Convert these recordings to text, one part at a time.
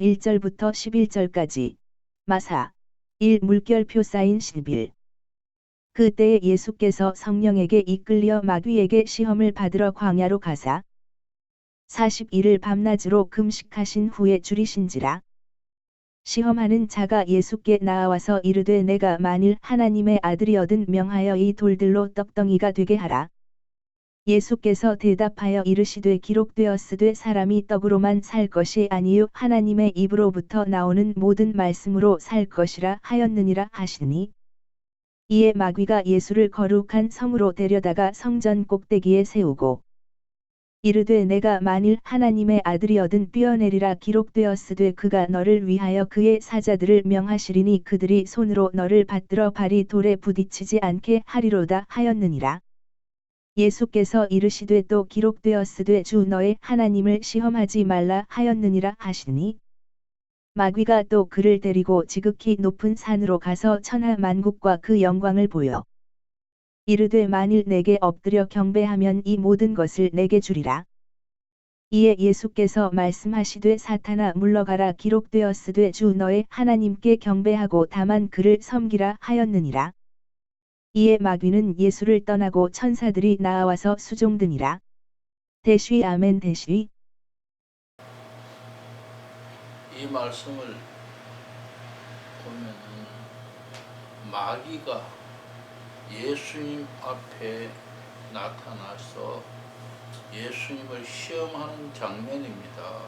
1절부터 11절까지. 마사 1 물결표 사인 11. 그때에 예수께서 성령에게 이끌려 마귀에게 시험을 받으러 광야로 가사 40일을 밤낮으로 금식하신 후에 줄이신지라. 시험하는 자가 예수께 나와서 이르되 내가 만일 하나님의 아들이거든 명하여 이 돌들로 떡덩이가 되게 하라. 예수께서 대답하여 이르시되 기록되었으되 사람이 떡으로만 살 것이 아니요 하나님의 입으로부터 나오는 모든 말씀으로 살 것이라 하였느니라 하시니. 이에 마귀가 예수를 거룩한 성으로 데려다가 성전 꼭대기에 세우고 이르되 내가 만일 하나님의 아들이거든 뛰어내리라 기록되었으되 그가 너를 위하여 그의 사자들을 명하시리니 그들이 손으로 너를 받들어 발이 돌에 부딪히지 않게 하리로다 하였느니라. 예수께서 이르시되 또 기록되었으되 주 너의 하나님을 시험하지 말라 하였느니라 하시니. 마귀가 또 그를 데리고 지극히 높은 산으로 가서 천하 만국과 그 영광을 보여 이르되 만일 내게 엎드려 경배하면 이 모든 것을 내게 주리라. 이에 예수께서 말씀하시되 사탄아 물러가라 기록되었으되 주 너의 하나님께 경배하고 다만 그를 섬기라 하였느니라. 이에 마귀는 예수를 떠나고 천사들이 나와서 수종드니라. 대쉬 아멘 대쉬. 이 말씀을 보면은 마귀가 예수님 앞에 나타나서 예수님을 시험하는 장면입니다.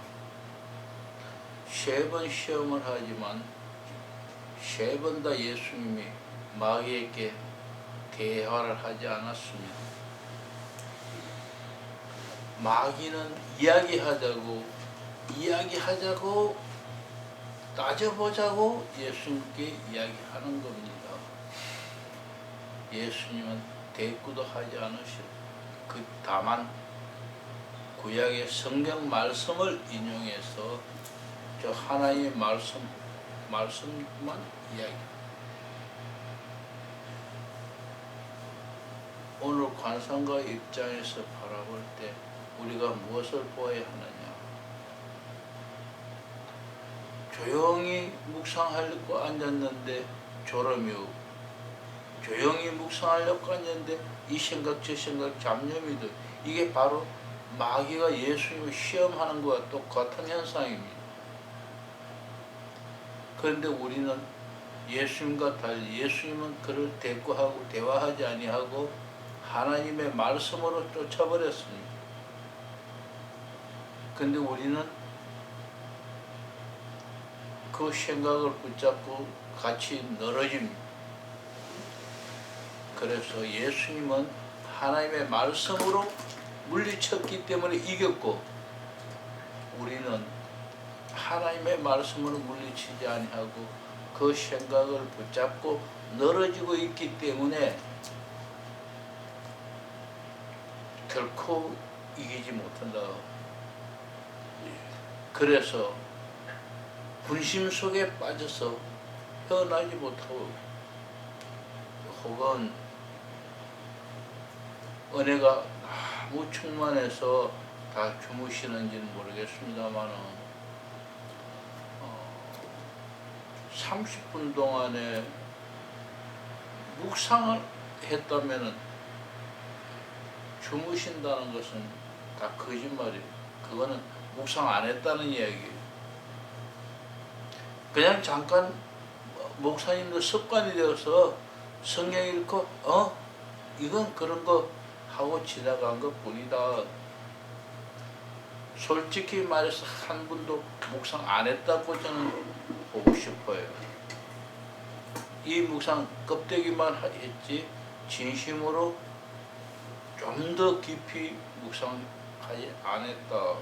3번 시험을 하지만 3번 다 예수님이 마귀에게 대화를 하지 않았습니다. 마귀는 이야기하자고 따져보자고 예수님께 이야기하는 겁니다. 예수님은 대꾸도 하지 않으시고 다만 구약의 성경 말씀을 인용해서 저 하나님의 말씀만 이야기합니다. 오늘 관상가 입장에서 바라볼 때 우리가 무엇을 보아야 하느냐? 조용히 묵상하려고 앉았는데 졸음이 오고 조용히 묵상하려고 앉았는데 이 생각 저 생각 잡념이 들. 이게 바로 마귀가 예수님을 시험하는 것과 똑같은 현상입니다. 그런데 우리는 예수님과 달리 예수님은 그를 대꾸하고 대화하지 아니하고 하나님의 말씀으로 쫓아버렸습니다. 그런데 우리는 그 생각을 붙잡고 같이 늘어집니다. 그래서 예수님은 하나님의 말씀으로 물리쳤기 때문에 이겼고 우리는 하나님의 말씀으로 물리치지 아니하고 그 생각을 붙잡고 늘어지고 있기 때문에 결코 이기지 못한다. 그래서 분심 속에 빠져서 헤어나지 못하고 혹은 은혜가 너무 충만해서 다 주무시는지는 모르겠습니다만은 30분 동안에 묵상을 했다면은 주무신다는 것은 다 거짓말이에요. 그거는 묵상 안 했다는 이야기예요. 그냥 잠깐 목사님도 습관이 되어서 성경 읽고 이건 그런 거 하고 지나간 것 뿐이다. 솔직히 말해서 한 분도 묵상 안 했다고 저는 보고 싶어요. 이 묵상 껍데기만 했지 진심으로 좀 더 깊이 묵상하지 않았다.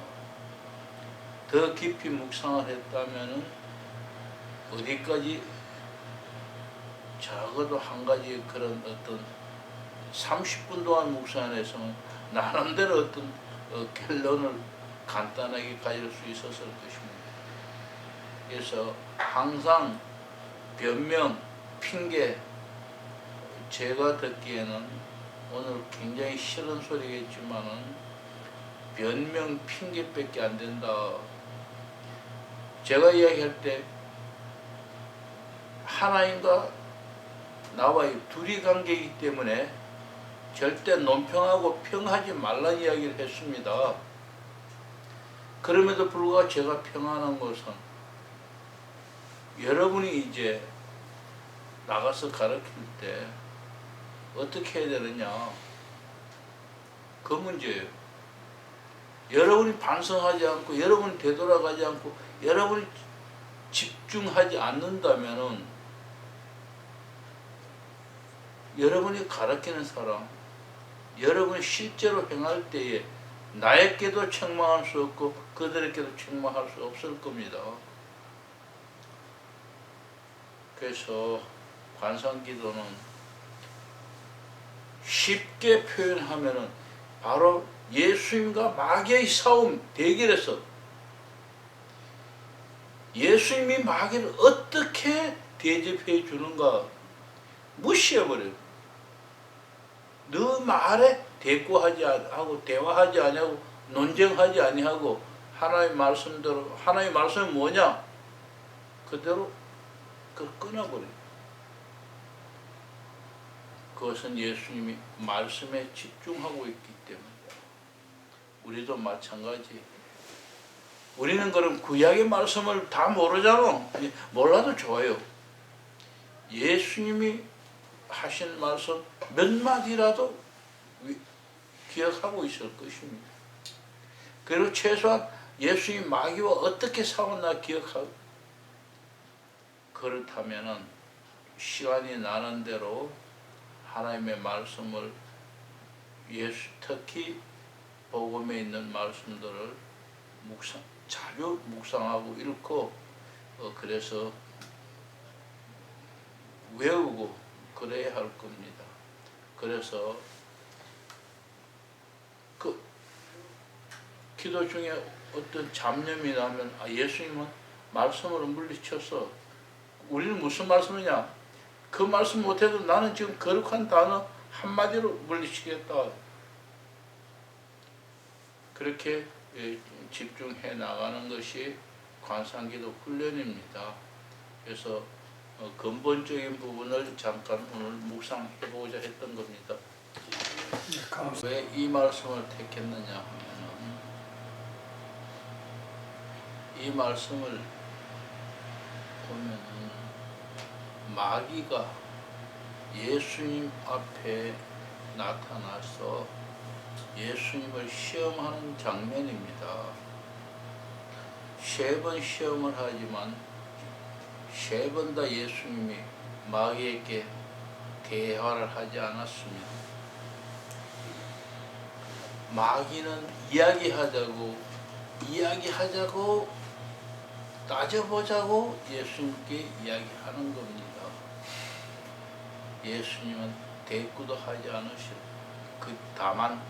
더 깊이 묵상을 했다면은 어디까지 적어도 한 가지 그런 어떤 30분 동안 묵상해서 나름대로 어떤 결론을 간단하게 가질 수 있었을 것입니다. 그래서 항상 변명, 핑계, 제가 듣기에는 오늘 굉장히 싫은 소리겠지만은 변명, 핑계밖에 안 된다. 제가 이야기할 때 하나님과 나와의 둘이 관계이기 때문에 절대 논평하고 평하지 말라는 이야기를 했습니다. 그럼에도 불구하고 제가 평하는 것은 여러분이 이제 나가서 가르칠 때 어떻게 해야 되느냐, 그 문제예요. 여러분이 반성하지 않고 여러분이 되돌아가지 않고 여러분이 집중하지 않는다면은 여러분이 가르치는 사람, 여러분이 실제로 행할 때에 나에게도 책망할 수 없고 그들에게도 책망할 수 없을 겁니다. 그래서 관상기도는 쉽게 표현하면은 바로 예수님과 마귀의 싸움, 대결에서 예수님이 마귀를 어떻게 대접해 주는가 무시해버려요. 너 말에 대꾸하지 않고 대화하지 아니하고 논쟁하지 아니하고 하나님의 말씀대로, 하나님의 말씀이 뭐냐 그대로 그걸 끊어버려요. 그것은 예수님이 말씀에 집중하고 있기 때문에 우리도 마찬가지. 우리는 그럼 구약의 말씀을 다 모르잖아. 몰라도 좋아요. 예수님이 하신 말씀 몇 마디라도 기억하고 있을 것입니다. 그리고 최소한 예수님 마귀와 어떻게 싸웠나 기억하고, 그렇다면은 시간이 나는 대로 하나님의 말씀을 특히 복음에 있는 말씀들을 자주 묵상하고 읽고 그래서 외우고 그래야 할 겁니다. 그래서 그 기도 중에 어떤 잡념이 나면 예수님은 말씀으로 물리쳐서, 우리는 무슨 말씀이냐, 그 말씀 못해도 나는 지금 거룩한 단어 한마디로 물리치겠다. 그렇게 집중해 나가는 것이 관상기도 훈련입니다. 그래서 근본적인 부분을 잠깐 오늘 묵상해보고자 했던 겁니다. 왜 이 말씀을 택했느냐 하면은, 이 말씀을 보면은 마귀가 예수님 앞에 나타나서 예수님을 시험하는 장면입니다. 3번 시험을 하지만 3번 다 예수님이 마귀에게 대화를 하지 않았습니다. 마귀는 이야기하자고 따져보자고 예수님께 이야기하는 겁니다. 예수님은 대꾸도 하지 않으시고 다만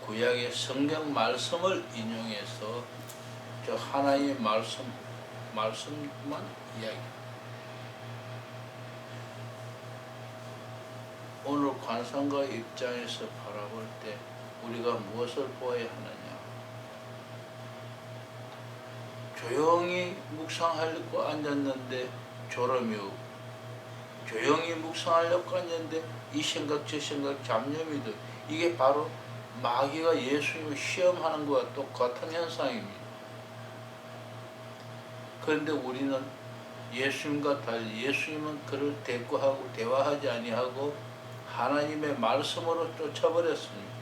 구약의 성경 말씀을 인용해서 저 하나님의 말씀만 이야기합니다. 오늘 관상가 입장에서 바라볼 때 우리가 무엇을 보아야 하느냐? 조용히 묵상하려고 앉았는데 졸음이 오고, 조용히 묵상하려고 앉았는데 이 생각 저 생각 잡념이 들, 이게 바로 마귀가 예수님을 시험하는 것과 똑같은 현상입니다. 그런데 우리는 예수님과 달리 예수님은 그를 대꾸하고 대화하지 아니하고 하나님의 말씀으로 쫓아버렸습니다.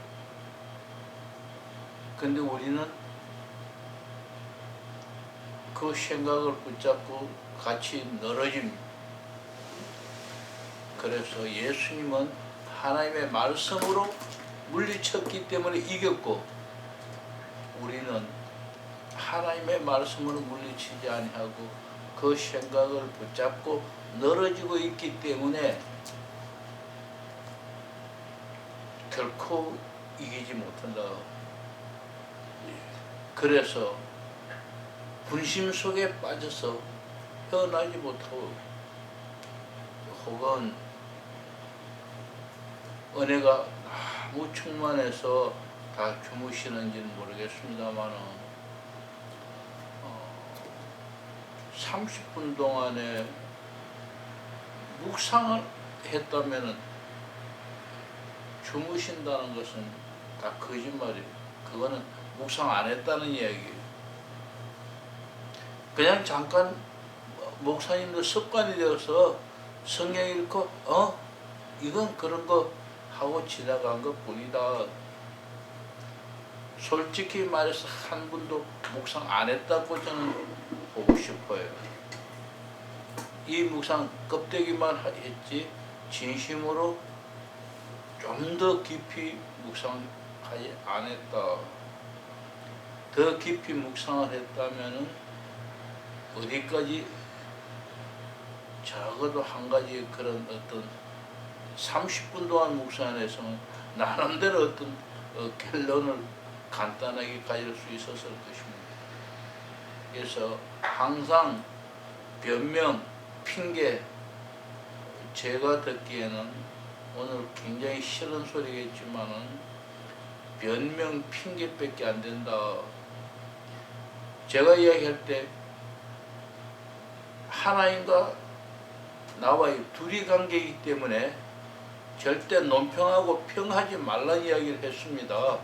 그런데 우리는 그 생각을 붙잡고 같이 늘어집니다. 그래서 예수님은 하나님의 말씀으로 물리쳤기 때문에 이겼고, 우리는 하나님의 말씀으로 물리치지 아니하고 그 생각을 붙잡고 늘어지고 있기 때문에 결코 이기지 못한다. 그래서 분심 속에 빠져서 헤어나지 못하고, 혹은 은혜가 너무 충만해서 다 주무시는지는 모르겠습니다만 30분 동안에 묵상을 했다면은 주무신다는 것은 다 거짓말이에요. 그거는 묵상 안 했다는 이야기예요. 그냥 잠깐 목사님도 습관이 되어서 성경 읽고 이건 그런 거 하고 지나간 것 뿐이다. 솔직히 말해서 한 분도 묵상 안 했다고 저는 보고 싶어요. 이 묵상 껍데기만 했지 진심으로 좀 더 깊이 묵상하지 않았다. 더 깊이 묵상을 했다면은 어디까지 적어도 한 가지 그런 어떤 30분 동안 묵상해서는 나름대로 어떤 결론을 간단하게 가질 수 있었을 것입니다. 그래서 항상 변명, 핑계, 제가 듣기에는 오늘 굉장히 싫은 소리겠지만은 변명, 핑계밖에 안 된다. 제가 이야기할 때 하나님과 나와의 둘이 관계이기 때문에 절대 논평하고 평하지 말라는 이야기를 했습니다.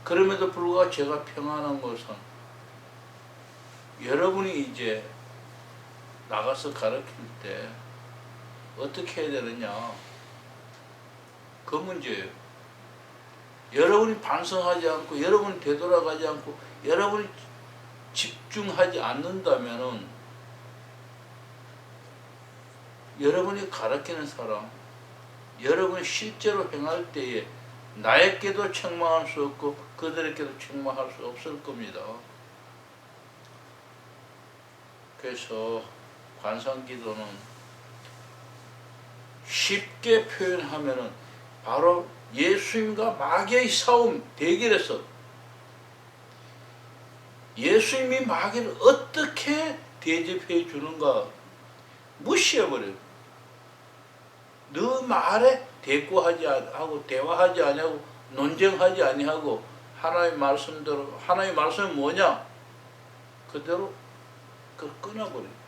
그럼에도 불구하고 제가 평하는 것은 여러분이 이제 나가서 가르칠 때 어떻게 해야 되느냐, 그 문제예요. 여러분이 반성하지 않고 여러분이 되돌아가지 않고 여러분이 집중하지 않는다면은 여러분이 가르치는 사람, 여러분이 실제로 행할 때에 나에게도 책망할 수 없고 그들에게도 책망할 수 없을 겁니다. 그래서 관상기도는 쉽게 표현하면은 바로 예수님과 마귀의 싸움, 대결에서 예수님이 마귀를 어떻게 대접해 주는가 무시해버려요. 너 말에 대꾸하지 않고 대화하지 아니하고 논쟁하지 아니하고 하나님의 말씀대로, 하나님의 말씀은 뭐냐? 그대로 그걸 끊어버려요.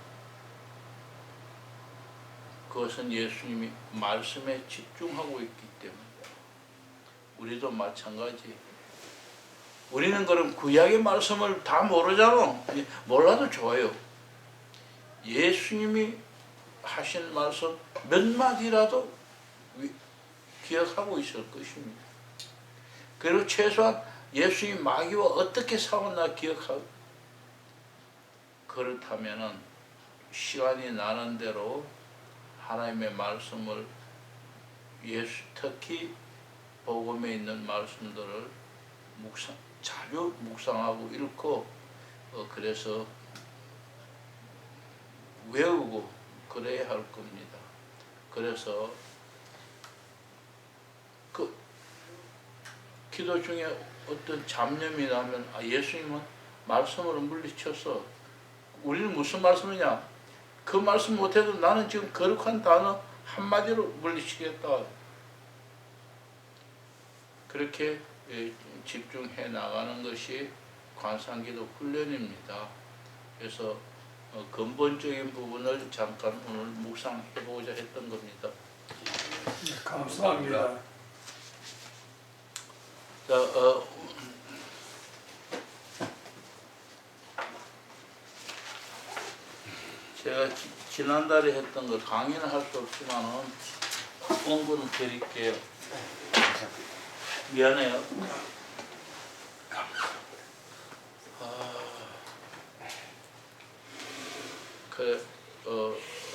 그것은 예수님이 말씀에 집중하고 있기 때문에 우리도 마찬가지. 우리는 그럼 구약의 말씀을 다 모르잖아. 몰라도 좋아요. 예수님이 하신 말씀 몇 마디라도 기억하고 있을 것입니다. 그리고 최소한 예수님이 마귀와 어떻게 싸웠나 기억하고, 그렇다면은 시간이 나는 대로 하나님의 말씀을 특히 복음에 있는 말씀들을 자주 묵상하고 읽고 그래서 외우고 그래야 할 겁니다. 그래서 그 기도 중에 어떤 잡념이 나면 예수님은 말씀으로 물리쳤어. 우리는 무슨 말씀이냐? 그 말씀 못해도 나는 지금 거룩한 단어 한마디로 물리치겠다. 그렇게 집중해 나가는 것이 관상기도 훈련입니다. 그래서 근본적인 부분을 잠깐 오늘 묵상해보고자 했던 겁니다. 감사합니다. 자, 제가 지난달에 했던 거 강의는 할 수 없지만은 원고는 드릴게요. 미안해요.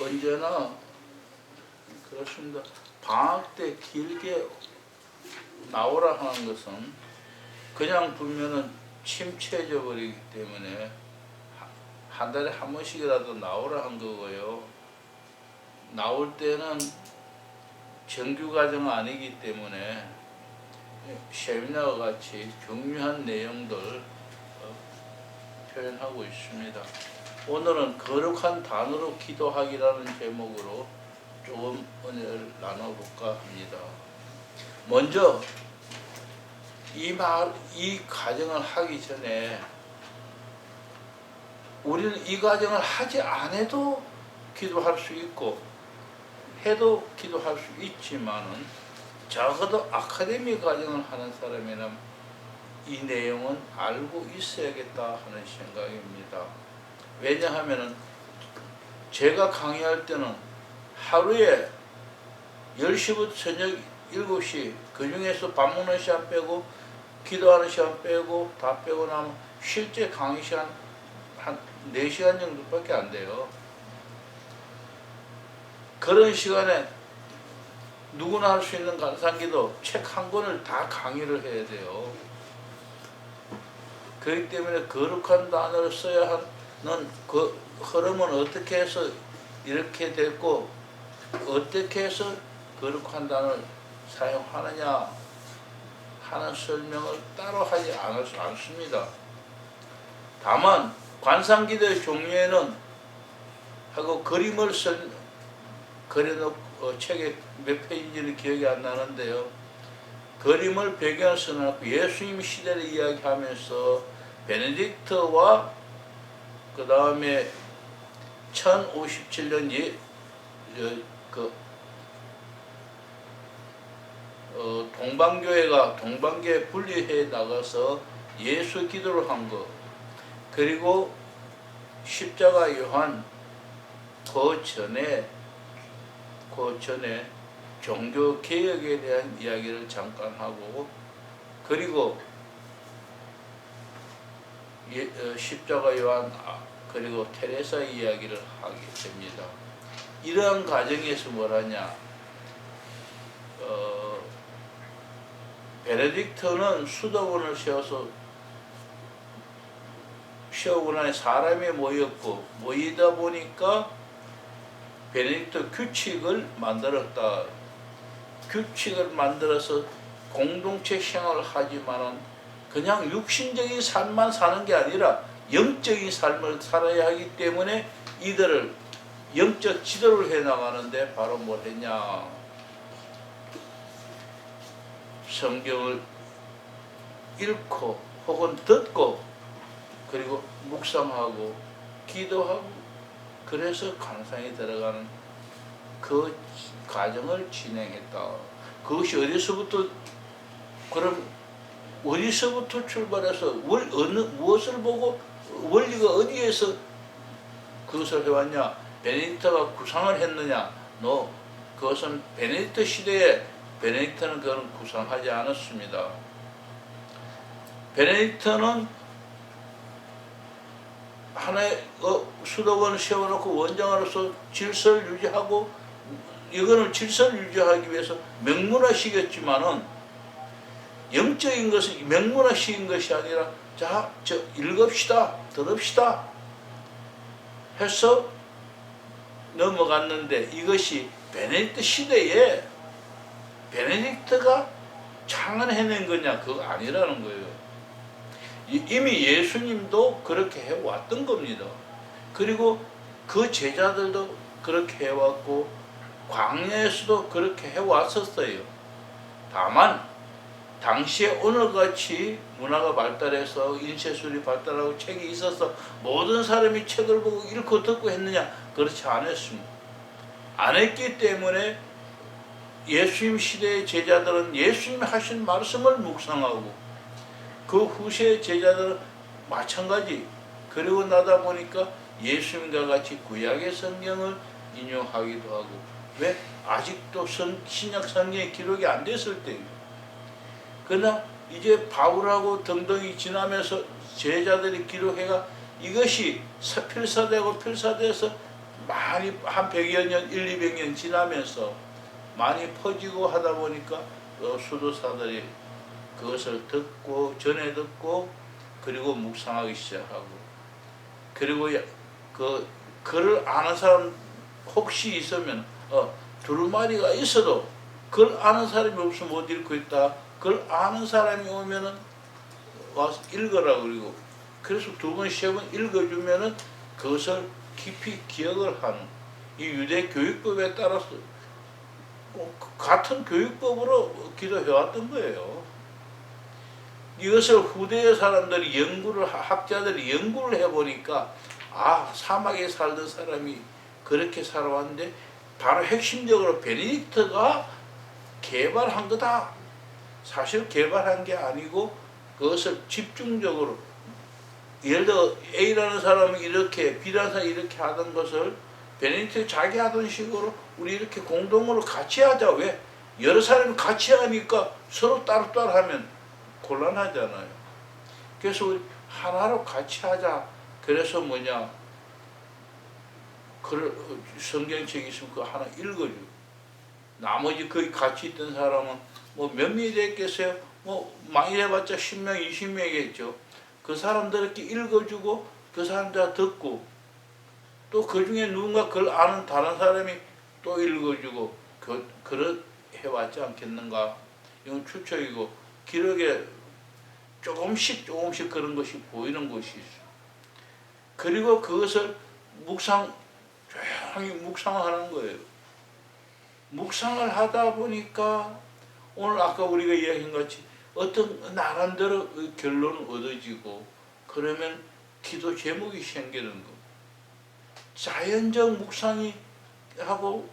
언제나 그렇습니다. 방학 때 길게 나오라 하는 것은 그냥 두면은 침체져 버리기 때문에 한 달에 한 번씩이라도 나오라 한 거고요. 나올 때는 정규 과정 아니기 때문에 세미나와 같이 중요한 내용들 표현하고 있습니다. 오늘은 거룩한 단어로 기도하기라는 제목으로 조금 은혜를 나눠볼까 합니다. 먼저 이 과정을 하기 전에 우리는 이 과정을 하지 않아도 기도할 수 있고 해도 기도할 수 있지만은 적어도 아카데미 과정을 하는 사람이라면 이 내용은 알고 있어야겠다 하는 생각입니다. 왜냐하면은 제가 강의할 때는 하루에 10시부터 저녁 7시 그 중에서 밥 먹는 시간 빼고 기도하는 시간 빼고 다 빼고 나면 실제 강의 시간 한 4시간 정도밖에 안 돼요. 그런 시간에 누구나 할 수 있는 간상기도 책 한 권을 다 강의를 해야 돼요. 그렇기 때문에 거룩한 단어를 써야 하는 그 흐름은 어떻게 해서 이렇게 됐고 어떻게 해서 거룩한 단어를 사용하느냐 하는 설명을 따로 하지 않습니다. 다만 관상기도의 종류에는 하고 그림을 그려놓고 책에 몇 페이지는 기억이 안 나는데요. 그림을 배경을 써놓고 예수님 시대를 이야기하면서 베네딕트와 그 다음에 1057년 동방교회 분리해 나가서 예수 기도를 한 거, 그리고 십자가 요한 그 전에 종교 개혁에 대한 이야기를 잠깐 하고, 그리고 십자가 요한 그리고 테레사 이야기를 하게 됩니다. 이러한 과정에서 뭐라냐, 베네딕트는 수도원을 세우고 나니 사람이 모이다 보니까 베네딕트 규칙을 만들었다. 규칙을 만들어서 공동체 생활을 하지만은 그냥 육신적인 삶만 사는 게 아니라 영적인 삶을 살아야 하기 때문에 이들을 영적 지도를 해 나가는데 바로 뭘 했냐, 성경을 읽고 혹은 듣고 그리고 묵상하고 기도하고 그래서 강상에 들어가는 그 과정을 진행했다. 그것이 어디서부터 출발해서 무엇을 보고 원리가 어디에서 그것을 해왔냐, 베네딕트가 구상을 했느냐? 그것은 베네딕트 시대에 베네딕트는 그걸 구상하지 않았습니다. 베네딕트는 하나의 수도원을 세워놓고 원장으로서 질서를 유지하고, 이거는 질서를 유지하기 위해서 명문화시켰지만은 영적인 것은 명문화시킨 것이 아니라 읽읍시다, 들읍시다 해서 넘어갔는데, 이것이 베네딕트 시대에 베네딕트가 창안해낸 거냐, 그거 아니라는 거예요. 이미 예수님도 그렇게 해왔던 겁니다. 그리고 그 제자들도 그렇게 해왔고 광야에서도 그렇게 해왔었어요. 다만 당시에 오늘같이 문화가 발달해서 인쇄술이 발달하고 책이 있어서 모든 사람이 책을 보고 읽고 듣고 했느냐, 그렇지 않았습니다. 안 했기 때문에 예수님 시대의 제자들은 예수님이 하신 말씀을 묵상하고, 그 후세 제자들은 마찬가지. 그리고 나다 보니까 예수님과 같이 구약의 성경을 인용하기도 하고, 왜? 아직도 신약 성경에 기록이 안 됐을 때입니다. 그러나 이제 바울하고 등등이 지나면서 제자들이 기록해가 이것이 필사돼서 많이 한 100여 년, 200년 지나면서 많이 퍼지고 하다 보니까 수도사들이 그것을 전해 듣고 그리고 묵상하기 시작하고, 그리고 글을 아는 사람 혹시 있으면 두루마리가 있어도 글 아는 사람이 없으면 못 읽고 있다. 글 아는 사람이 오면은 와서 읽으라 그리고, 그래서 2번, 3번 읽어주면은 그것을 깊이 기억을 하는, 이 유대 교육법에 따라서 같은 교육법으로 기도해왔던 거예요. 이것을 후대의 사람들이 학자들이 연구를 해보니까 아, 사막에 살던 사람이 그렇게 살아왔는데 바로 핵심적으로 베네딕트가 개발한 거다. 사실 개발한 게 아니고 그것을 집중적으로, 예를 들어 A라는 사람은 이렇게, B라는 사람이 이렇게 하던 것을 베네딕트 자기 하던 식으로 우리 이렇게 공동으로 같이 하자. 왜? 여러 사람이 같이 하니까 서로 따로따로 하면 곤란하잖아요. 그래서 우리 하나로 같이 하자. 그래서 뭐냐, 성경책이 있으면 그거 하나 읽어줘. 나머지 거기 같이 있던 사람은 뭐 몇 명이 됐겠어요? 뭐 많이 해봤자 10명, 20명이겠죠. 그 사람들에게 읽어주고 그 사람들 듣고 또 그 중에 누군가 그걸 아는 다른 사람이 또 읽어주고 그렇 해왔지 않겠는가. 이건 추측이고 기록에 조금씩 그런 것이 보이는 것이 있어. 그리고 그것을 조용히 묵상하는 거예요. 묵상을 하다 보니까 오늘 아까 우리가 이야기한 같이 어떤 나름대로 결론은 얻어지고 그러면 기도 제목이 생기는 거. 자연적 묵상이 하고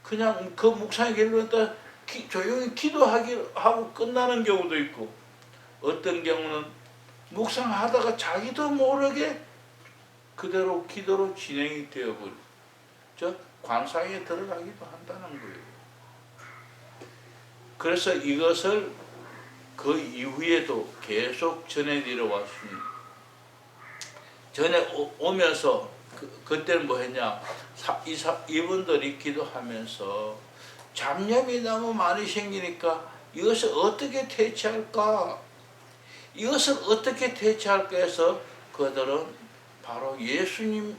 그냥 그 묵상의 결론에 따라 조용히 기도하고 끝나는 경우도 있고, 어떤 경우는 묵상하다가 자기도 모르게 그대로 기도로 진행이 되어버려. 관상에 들어가기도 한다는 거예요. 그래서 이것을 그 이후에도 계속 전해 내려왔습니다. 전에 오면서 그때는 뭐 했냐, 이분들이 기도하면서 잡념이 너무 많이 생기니까 이것을 어떻게 대체할까, 이것을 어떻게 대체할까 해서 그들은 바로 예수님,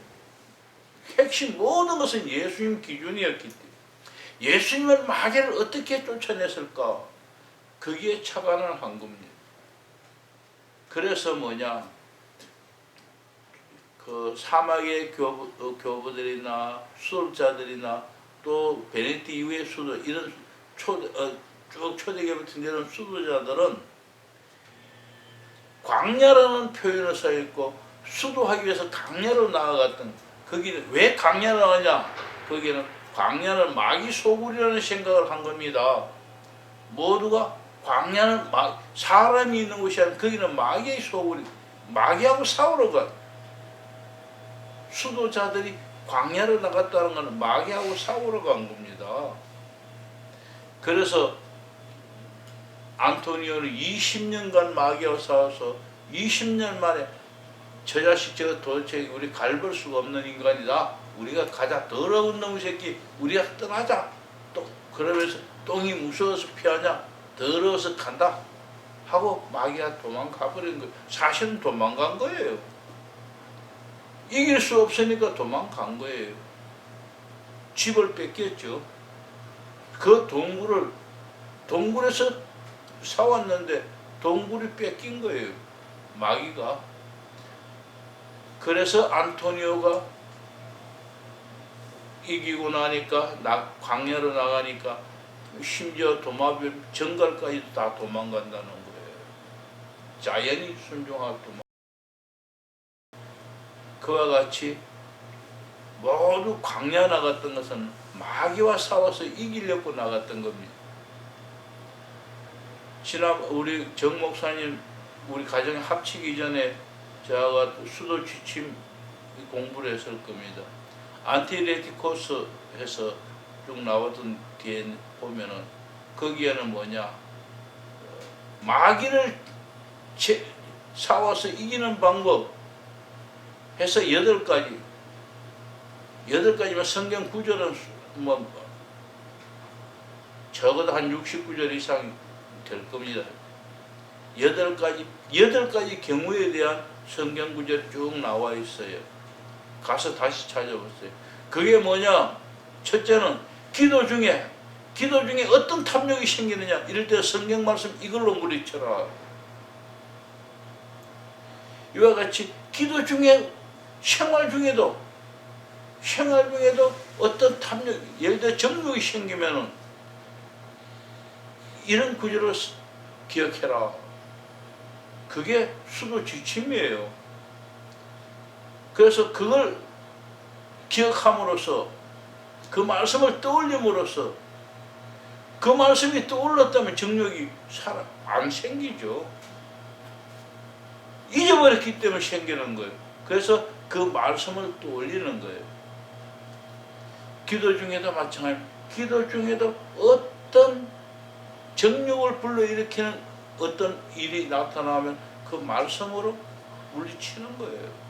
핵심 모든 것은 예수님 기준이었기 때문에 예수님을 마귀를 어떻게 쫓아냈을까, 거기에 착안을 한 겁니다. 그래서 뭐냐, 그 사막의 교부들이나 수도자들이나 또 베네딕트 이후의 수도, 이런 쭉 초대교회 같은 데는 수도자들은 광야라는 표현을 써있고 수도하기 위해서 강야로 나아갔던, 거기는 왜 강야로 나가냐, 거기는 광야는 마귀 소굴이라는 생각을 한 겁니다. 모두가 광야는 사람이 있는 곳이 아니라 거기는 마귀의 소굴이, 마귀하고 싸우러 가. 수도자들이 광야로 나갔다는 것은 마귀하고 싸우러 간 겁니다. 그래서 안토니오는 20년간 마귀와 싸워서 20년 만에 저 자식 저거 도대체 우리 갈볼 수가 없는 인간이다. 우리가 가자. 더러운 놈의 새끼 우리가 떠나자. 또 그러면서 똥이 무서워서 피하냐. 더러워서 간다. 하고 마귀가 도망가 버린 거예요. 사실은 도망간 거예요. 이길 수 없으니까 도망간 거예요. 집을 뺏겼죠. 그 동굴에서 사왔는데 동굴이 뺏긴 거예요. 마귀가. 그래서 안토니오가 이기고 나니까 광야로 나가니까 심지어 도마뱀 정갈까지도 다 도망간다는 거예요. 자연히 순종하고 도망. 그와 같이 모두 광야 나갔던 것은 마귀와 싸워서 이기려고 나갔던 겁니다. 지난 우리 정 목사님 우리 가정에 합치기 전에 제가 수도 지침 공부를 했을 겁니다. 안티레티코스 해서 쭉 나왔던 뒤에 보면은 거기에는 뭐냐, 마귀를 싸워서 이기는 방법 해서 8가지만 성경 구절은 뭐 적어도 한 69절 이상 될 겁니다. 8가지 경우에 대한 성경 구절이 쭉 나와 있어요. 가서 다시 찾아보세요. 그게 뭐냐? 첫째는 기도 중에 어떤 탐욕이 생기느냐? 이럴 때 성경 말씀 이걸로 물리쳐라. 이와 같이 기도 중에 생활 중에도 어떤 탐욕, 예를 들어 정욕이 생기면은 이런 구절을 기억해라. 그게 수도 지침이에요. 그래서 그걸 기억함으로써 그 말씀을 떠올림으로써 그 말씀이 떠올랐다면 정욕이 안 생기죠. 잊어버렸기 때문에 생기는 거예요. 그래서 그 말씀을 떠올리는 거예요. 기도 중에도 마찬가지입니다. 기도 중에도 어떤 정욕을 불러일으키는 어떤 일이 나타나면 그 말씀으로 물리치는 거예요.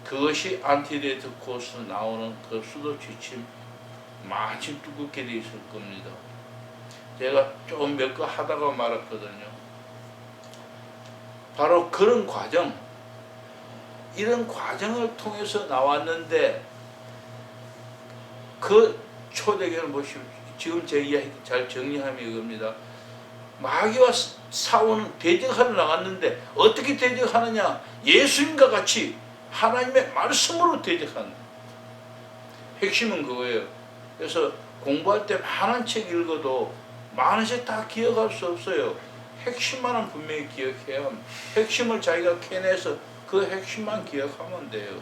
그것이 안티데이트 코스 나오는 그 수도 지침 많이 두껍게 돼 있을 겁니다. 제가 좀 몇 거 하다가 말았거든요. 바로 그런 과정, 이런 과정을 통해서 나왔는데 그 초대교회는 보시면 지금 제 이야기 잘 정리하면 이겁니다. 마귀와 싸우는 대적하러 나갔는데 어떻게 대적하느냐? 예수님과 같이 하나님의 말씀으로 대적하는 핵심은 그거예요. 그래서 공부할 때 많은 책 읽어도 많은 책 다 기억할 수 없어요. 핵심만은 분명히 기억해야 합니다. 핵심을 자기가 캐내서 그 핵심만 기억하면 돼요.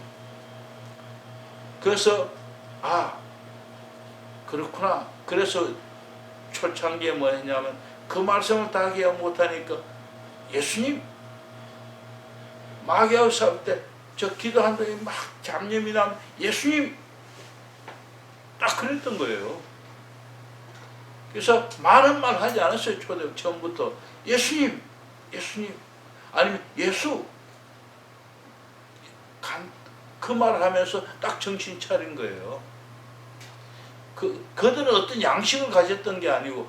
그래서 그렇구나. 그래서 초창기에 뭐 했냐면 그 말씀을 다 기억 못하니까 예수님 마귀하고 싸울 때 저 기도한다니 막 잡념이 나면 예수님 딱 그랬던 거예요. 그래서 많은 말 하지 않았어요. 처음부터 예수님 아니면 예수 그 말을 하면서 딱 정신 차린 거예요. 그들은 어떤 양식을 가졌던 게 아니고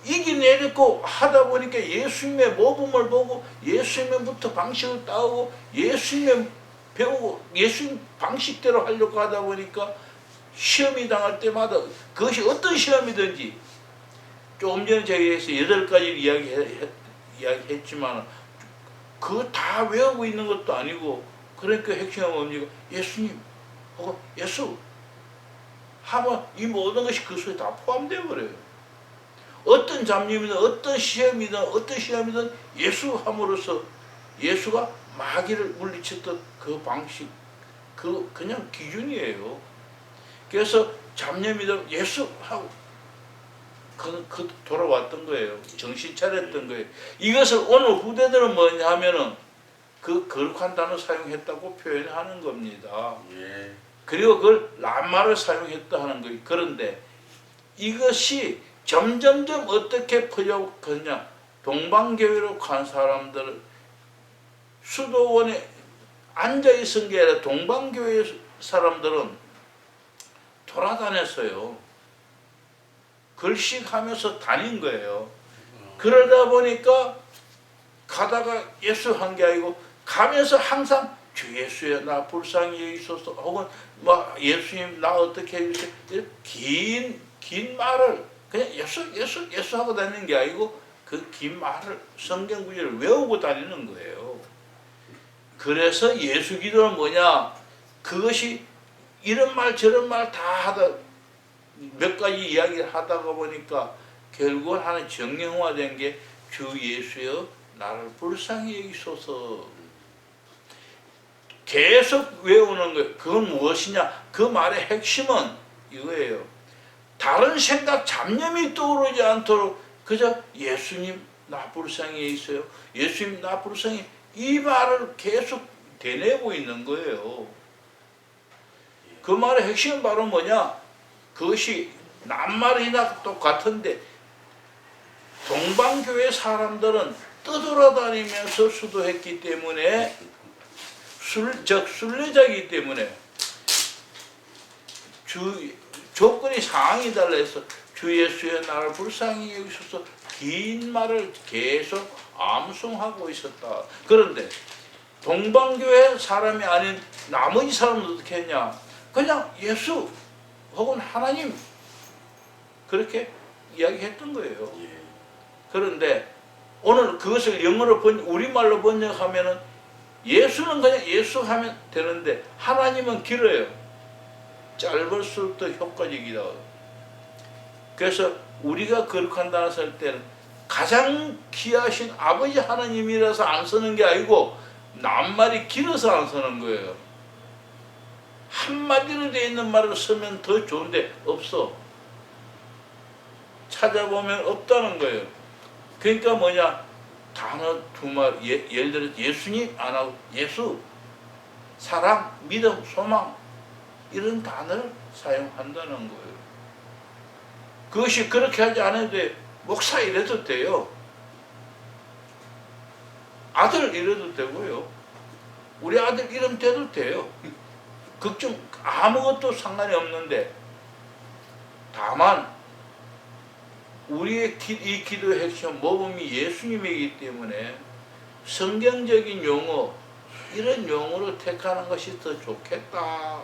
이겨내려고 하다 보니까 예수님의 모범을 보고 예수님부터 방식을 따오고 예수님의 배우고 예수님 방식대로 하려고 하다 보니까 시험이 당할 때마다 그것이 어떤 시험이든지 조금 전에 저희에서 8가지를 이야기했지만 그거 다 외우고 있는 것도 아니고 그러니까 핵심은 뭡니까? 예수님 혹은 예수 하면 이 모든 것이 그 속에 다 포함되어 버려요. 어떤 잡념이든 어떤 시험이든 예수 함으로써 예수가 마귀를 물리쳤던 그 방식 그냥 기준이에요. 그래서 잡념이든 예수 하고 그 돌아왔던 거예요. 정신 차렸던 거예요. 이것을 오늘 후대들은 뭐냐 하면은 그 거룩한 단어 사용했다고 표현하는 겁니다. 예. 그리고 그걸 람마를 사용했다 하는 거예요. 그런데 이것이 점점점 어떻게 퍼져가냐? 동방교회로 간 사람들 수도원에 앉아있은 게 아니라 동방교회 사람들은 돌아다녔어요. 글씨하면서 다닌 거예요. 그러다 보니까 가다가 예수 한 게 아니고 가면서 항상 주 예수여 나 불쌍히 여기소서 혹은 뭐 예수님 나 어떻게 해주세요 긴 말을 그냥 예수 하고 다니는 게 아니고 그 긴 말을 성경 구절을 외우고 다니는 거예요. 그래서 예수 기도는 뭐냐? 그것이 이런 말 저런 말 다 하다 몇 가지 이야기를 하다가 보니까 결국은 하나의 정형화된 게 주 예수여 나를 불쌍히 여기소서 계속 외우는 거예요. 그건 무엇이냐? 그 말의 핵심은 이거예요. 다른 생각 잡념이 떠오르지 않도록 그저 예수님 나 불쌍히 있어요. 예수님 나 불쌍히 이 말을 계속 되뇌고 있는 거예요. 그 말의 핵심은 바로 뭐냐? 그것이 낱말이나 똑같은데 동방교회 사람들은 떠돌아다니면서 수도했기 때문에 순례자이기 때문에 조건이 상황이 달라서 주 예수의 나를 불쌍히 여기소서 긴 말을 계속 암송하고 있었다. 그런데 동방교회 사람이 아닌 나머지 사람은 어떻게 했냐? 그냥 예수 혹은 하나님 그렇게 이야기했던 거예요. 그런데 오늘 그것을 영어로 우리말로 번역하면은 예수는 그냥 예수 하면 되는데 하나님은 길어요. 짧을수록 더 효과적이다. 그래서 우리가 거룩한 단어 쓸 때는 가장 귀하신 아버지 하나님이라서 안 쓰는 게 아니고 낱말이 길어서 안 쓰는 거예요. 한마디로 되어 있는 말을 쓰면 더 좋은데 없어. 찾아보면 없다는 거예요. 그러니까 뭐냐, 단어 두 말, 예를 들어 예수님 안 하고 예수, 사랑, 믿음, 소망 이런 단어를 사용한다는 거예요. 그것이 그렇게 하지 않아도 돼. 목사 이래도 돼요. 아들 이래도 되고요. 우리 아들 이름 대도 돼요. 걱정 아무것도 상관이 없는데, 다만 우리의 이 기도의 핵심 모범이 예수님이기 때문에 성경적인 용어, 이런 용어로 택하는 것이 더 좋겠다.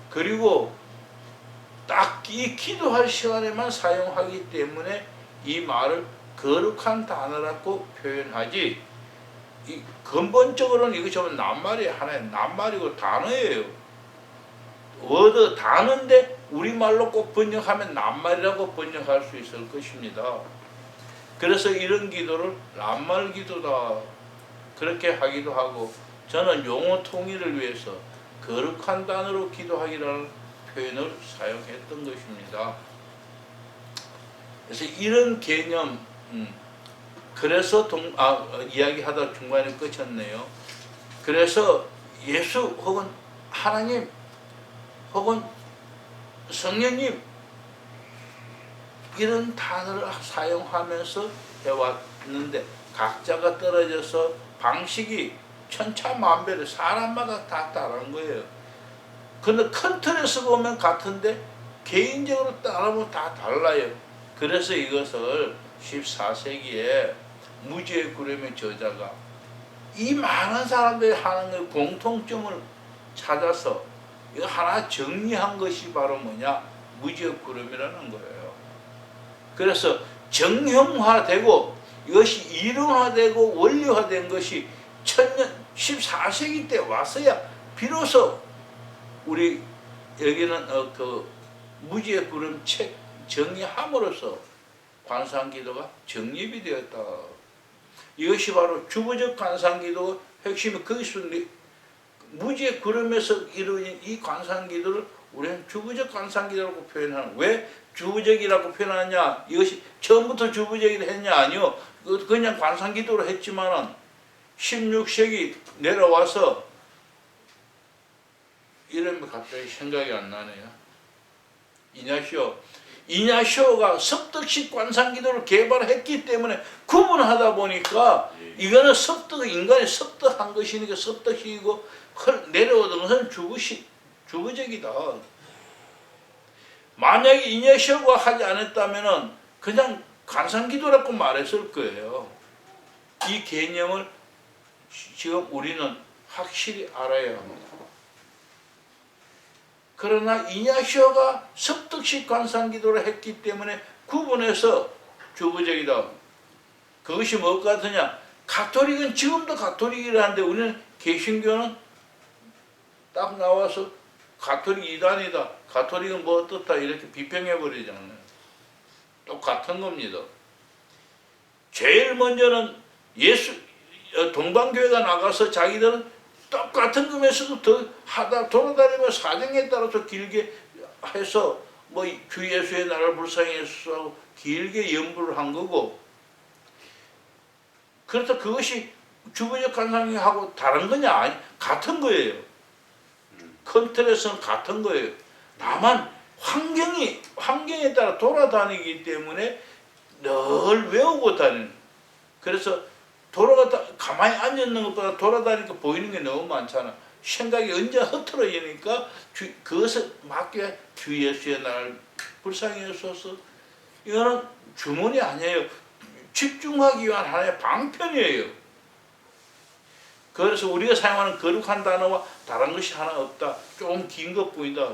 그리고 딱 이 기도할 시간에만 사용하기 때문에 이 말을 거룩한 단어라고 표현하지, 이 근본적으로는 이것이 낱말이 하나의 낱말이고 단어예요. 워드 단어인데 우리말로 꼭 번역하면 낱말이라고 번역할 수 있을 것입니다. 그래서 이런 기도를 낱말 기도다 그렇게 하기도 하고, 저는 용어 통일을 위해서 거룩한 단어로 기도하기라는 표현을 사용했던 것입니다. 그래서 이런 개념, 그래서 이야기하다 중간에 끝쳤네요. 그래서 예수 혹은 하나님 혹은 성령님 이런 단어를 사용하면서 해왔는데, 각자가 떨어져서 방식이 천차만별해. 사람마다 다 다른 거예요. 근데 큰 틀에서 보면 같은데 개인적으로 따라보면 다 달라요. 그래서 이것을 14세기에 무지의 구름의 저자가 이 많은 사람들이 하는 그 공통점을 찾아서 이거 하나 정리한 것이 바로 뭐냐, 무지의 구름이라는 거예요. 그래서 정형화되고 이것이 이론화되고 원리화된 것이 14세기 때 와서야 비로소 우리 여기는 그 무지의 구름 책 정리함으로써 관상기도가 정립이 되었다. 이것이 바로 주보적 관상기도의 핵심이 거기서 무지의 구름에서 이루어진 이 관상기도를 우리는 주보적 관상기도라고 표현하는. 왜 주보적이라고 표현하느냐? 이것이 처음부터 주보적이라 했냐? 아니요. 그냥 관상기도로 했지만은 16세기 내려와서 이름이 갑자기 생각이 안 나네요. 이냐시오가 섭득식 관상기도를 개발했기 때문에 구분하다 보니까 이거는 인간이 섭득한 것이니까 섭득식이고, 내려오던 것은 주부적이다. 만약에 이냐시오가 하지 않았다면 그냥 관상기도라고 말했을 거예요. 이 개념을 지금 우리는 확실히 알아야 합니다. 그러나 이냐시오가 섭득식 관상기도를 했기 때문에 구분해서 주부적이다. 그것이 뭐 같으냐? 가톨릭은 지금도 가톨릭이라는데 우리는 개신교는 딱 나와서 가톨릭 이단이다, 가톨릭은 뭐 어떻다 이렇게 비평해버리잖아요. 똑같은 겁니다. 제일 먼저는 동방교회가 나가서 자기들은 똑같은 금에서도 더 하다 돌아다니며 사정에 따라서 길게 해서 뭐 주 예수의 나라를 불쌍히 예수하고 길게 연부를 한 거고, 그래서 그것이 주보적 관상하고 다른 거냐? 아니, 같은 거예요. 큰 틀에서는 같은 거예요. 다만 환경에 따라 돌아다니기 때문에 늘 외우고 다니는. 그래서 가만히 앉아있는 것보다 돌아다니니까 보이는 게 너무 많잖아. 생각이 언제 흐트러지니까 그것을 맞게 주 예수의 날 불쌍히 여소서. 이거는 주문이 아니에요. 집중하기 위한 하나의 방편이에요. 그래서 우리가 사용하는 거룩한 단어와 다른 것이 하나 없다. 조금 긴 것뿐이다.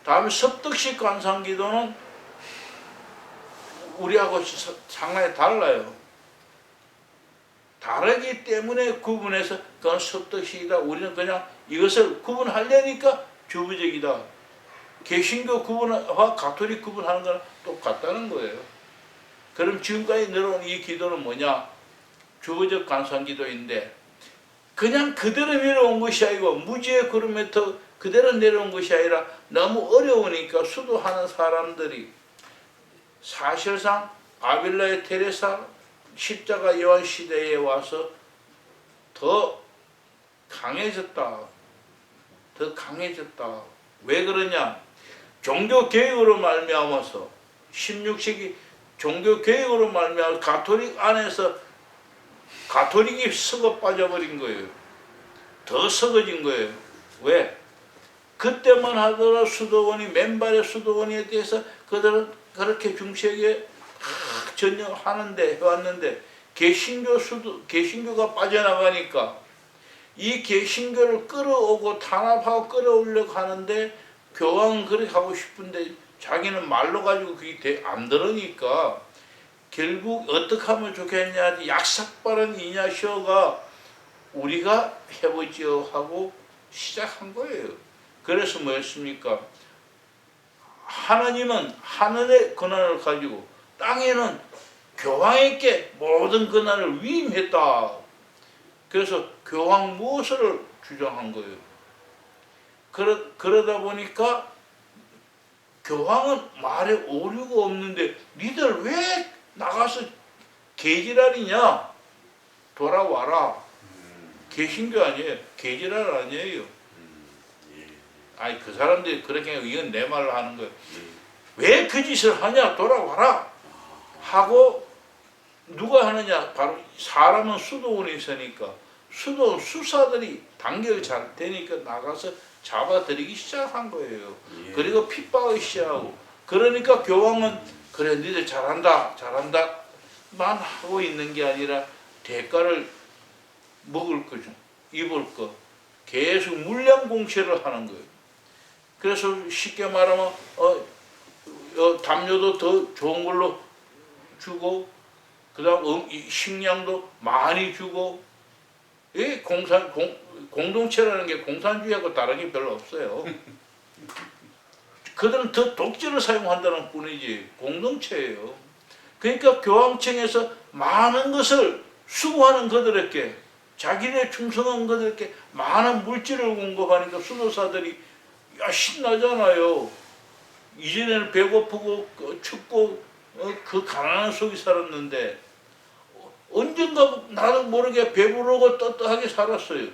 다음에 섭득식 관상기도는 우리하고 상당히 달라요. 다르기 때문에 구분해서 그건 섭득식이다. 우리는 그냥 이것을 구분하려니까 주부적이다. 개신교 구분과 가톨릭 구분하는 거는 똑같다는 거예요. 그럼 지금까지 내려온 이 기도는 뭐냐? 주거적 간선기도인데 그냥 그대로 내려온 것이 아니고 무지의 구름에서 그대로 내려온 것이 아니라 너무 어려우니까 수도하는 사람들이 사실상 아빌라의 테레사 십자가 요한 시대에 와서 더 강해졌다. 더 강해졌다. 왜 그러냐? 종교개혁으로 말미암아서 16세기 종교개혁으로 말미암아 가톨릭 안에서 가톨릭이 썩어 빠져버린 거예요. 더 썩어진 거예요. 왜? 그때만 하더라도 수도원이 맨발의 수도원에 대해서 그들은 그렇게 중세에 전념하는데 해왔는데 개신교가 빠져나가니까 이 개신교를 끌어오고 탄압하고 끌어오려고 하는데 교황은 그렇게 하고 싶은데 자기는 말로 가지고 그게 안 들으니까 결국 어떻게 하면 좋겠냐 약삭빠른 이냐시오가 우리가 해보지요 하고 시작한 거예요. 그래서 뭐였습니까? 하나님은 하늘의 권한을 가지고 땅에는 교황에게 모든 권한을 위임했다. 그래서 교황 무엇을 주장한 거예요. 그러다 보니까 교황은 말에 오류가 없는데 니들 왜 나가서 개지랄이냐? 돌아와라. 개신교 아니에요. 개지랄 아니에요. 아니 그 사람들이 그렇게 이건 내 말로 하는 거예요. 왜 그 짓을 하냐? 돌아와라. 하고 누가 하느냐? 바로 사람은 수도원에 있으니까 수도원 수사들이 단결이 잘 되니까 나가서 잡아들이기 시작한 거예요. 그리고 핍박을 시작하고 그러니까 교황은 그래 니들 잘한다 만 하고 있는 게 아니라 대가를 먹을 거죠. 입을 거. 계속 물량 공세를 하는 거예요. 그래서 쉽게 말하면 담요도 더 좋은 걸로 주고 그 다음 식량도 많이 주고 공동체라는 게 공산주의하고 다른 게 별로 없어요. 그들은 더 독재를 사용한다는 뿐이지 공동체예요. 그러니까 교황청에서 많은 것을 수고하는 그들에게 자기네 충성한 그들에게 많은 물질을 공급하니까 수도사들이 야 신나잖아요. 이전에는 배고프고 춥고 그 가난한 속에 살았는데 언젠가 나도 모르게 배부르고 떳떳하게 살았어요.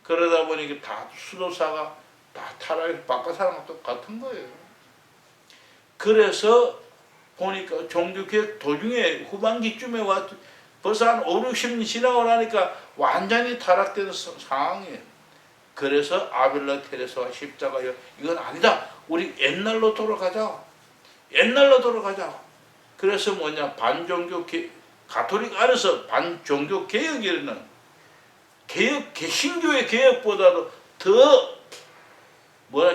그러다 보니까 다 수도사가 다 타락해서 바깥 사람과 똑같은 거예요. 그래서 보니까 종교개혁 도중에 후반기쯤에 벌써 한 5, 60년 지나고 나니까 완전히 타락되는 상황이에요. 그래서 아빌라 테레사와 십자가 이건 아니다. 우리 옛날로 돌아가자. 옛날로 돌아가자. 그래서 뭐냐 가톨릭 안에서 반종교 개혁이라는 개신교의 개혁보다도 더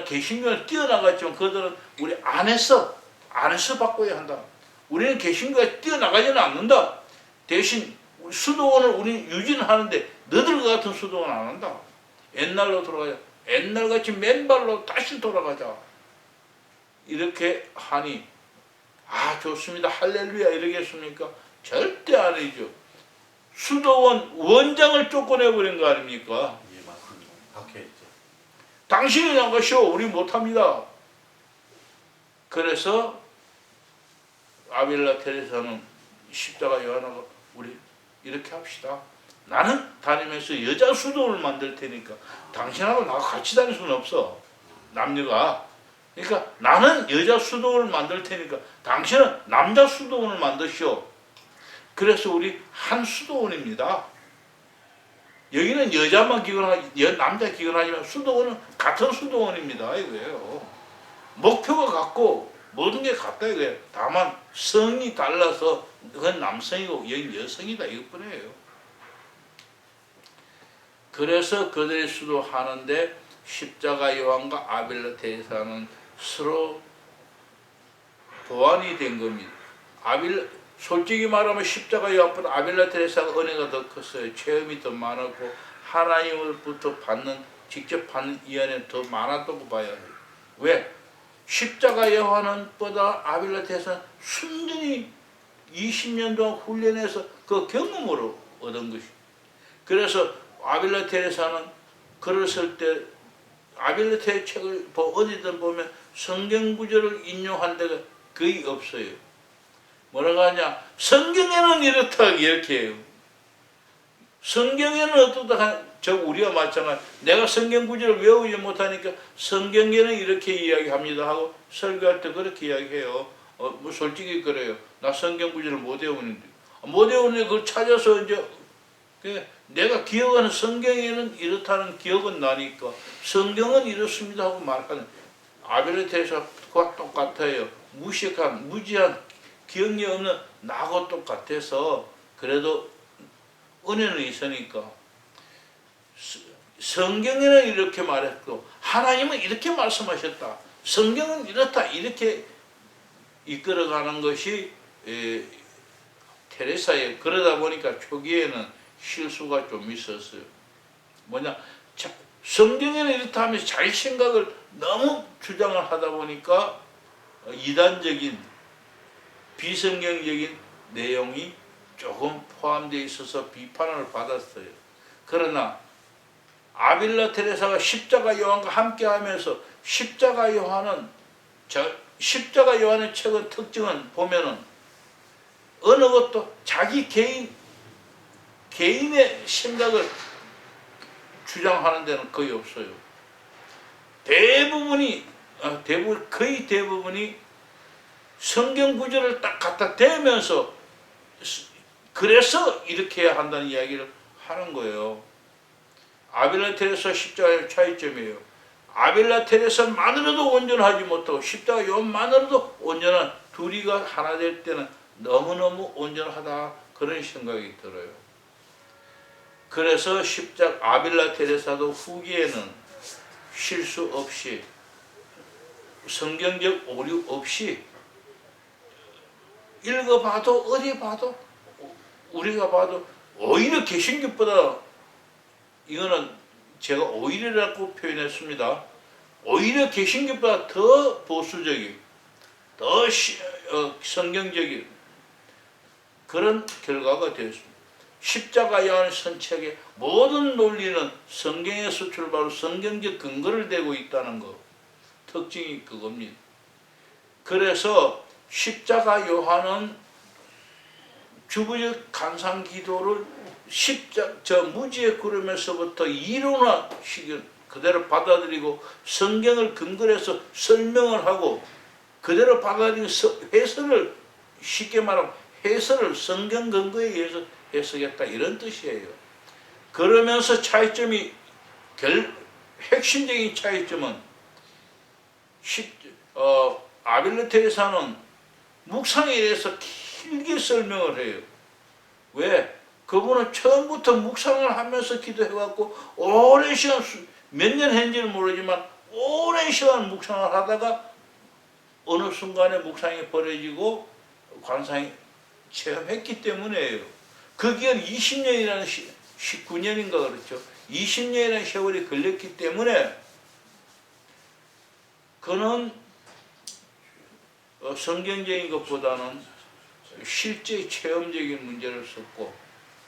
개신교는 뛰어나갔지만 그들은 우리 안에서 바꿔야 한다. 우리는 개신교가 뛰어나가지는 않는다. 대신 수도원을 우리 유지하는데 너들 같은 수도원 안 한다. 옛날로 돌아가자. 옛날같이 맨발로 다시 돌아가자. 이렇게 하니 좋습니다. 할렐루야 이러겠습니까? 절대 아니죠. 수도원 원장을 쫓겨내버린 거 아닙니까? 예, 맞습니다. 박해했죠. 당신이 나가시오. 우리 못합니다. 그래서 아빌라 테레사는 십자가 요한하가 우리 이렇게 합시다. 나는 다니면서 여자 수도원을 만들 테니까 당신하고 나하고 같이 다닐 수는 없어. 남녀가. 그러니까 나는 여자 수도원을 만들 테니까 당신은 남자 수도원을 만드시오. 그래서 우리 한 수도원입니다. 여기는 여자만 기원하지 남자 기원하지만 수도원은 같은 수도원입니다. 이거예요. 목표가 같고 모든 게 같다 이거예요. 다만 성이 달라서 그건 남성이고 여기 여성이다 이것뿐이에요. 그래서 그들이 수도하는데 십자가 요한과 아빌라 테레사는 서로 보완이 된 겁니다. 솔직히 말하면 십자가 요한보다 아빌라 테레사가 은혜가 더 컸어요. 체험이 더 많았고 하나님으로부터 직접 받는 이안에 더 많았다고 봐야 해요. 왜? 십자가 요한보다 아빌라 테레사는 순전히 20년 동안 훈련해서 그 경험으로 얻은 것이. 그래서 아빌라 테레사는 그랬을 때 아빌라 테레사 책을 어디든 보면 성경 구절을 인용한 데가 거의 없어요. 뭐라고 하냐? 성경에는 이렇다 이렇게 해요. 성경에는 어떻다. 저 우리가 마찬가지. 내가 성경 구절을 외우지 못하니까 성경에는 이렇게 이야기합니다 하고 설교할 때 그렇게 이야기해요. 뭐 솔직히 그래요. 나 성경 구절을 못 외우는데 그걸 찾아서 이제 내가 기억하는 성경에는 이렇다는 기억은 나니까 성경은 이렇습니다 하고 말하는 아벨의 대사와 똑같아요. 무식한 무지한 기억력 없는 나하고 똑같아서 그래도 은혜는 있으니까 성경에는 이렇게 말했고 하나님은 이렇게 말씀하셨다. 성경은 이렇다 이렇게 이끌어가는 것이 테레사예요. 그러다 보니까 초기에는 실수가 좀 있었어요. 뭐냐, 성경에는 이렇다 하면서 자기 생각을 너무 주장을 하다 보니까 이단적인 비성경적인 내용이 조금 포함되어 있어서 비판을 받았어요. 그러나 아빌라 테레사가 십자가 요한과 함께 하면서 십자가 요한의 책의 특징은 보면은 어느 것도 자기 개인의 생각을 주장하는 데는 거의 없어요. 거의 대부분이 성경 구절을 딱 갖다 대면서 그래서 이렇게 해야 한다는 이야기를 하는 거예요. 아빌라 테레사 십자가의 차이점이에요. 아빌라 테레사만으로도 온전하지 못하고 십자가 요한만으로도 온전한 둘이가 하나 될 때는 너무너무 온전하다 그런 생각이 들어요. 그래서 아빌라 테레사도 후기에는 실수 없이 성경적 오류 없이 읽어봐도 어디 봐도 우리가 봐도 오히려 개신교보다 이거는 제가 오히려라고 표현했습니다. 오히려 개신교보다 더 보수적인 더 성경적인 그런 결과가 되었습니다. 십자가 요한의 선책의 모든 논리는 성경에서 출발하고 성경적 근거를 대고 있다는 것 특징이 그겁니다. 그래서 십자가 요한은 주부적 간상 기도를 무지의 구름에서부터 이론화시켜 그대로 받아들이고 성경을 근거로 해서 설명을 하고 그대로 받아들이고 해설을 쉽게 말하면 해설을 성경 근거에 의해서 해석했다 이런 뜻이에요. 그러면서 차이점이 핵심적인 차이점은 아빌라 테레사는 묵상에 대해서 길게 설명을 해요. 왜? 그분은 처음부터 묵상을 하면서 기도해갖고 오랜 시간 몇 년 했는지는 모르지만 오랜 시간 묵상을 하다가 어느 순간에 묵상이 버려지고 관상이 체험했기 때문에요. 그 기간 20년이라는 19년인가 그렇죠. 20년이라는 세월이 걸렸기 때문에 그는 성경적인 것보다는 실제 체험적인 문제를 썼고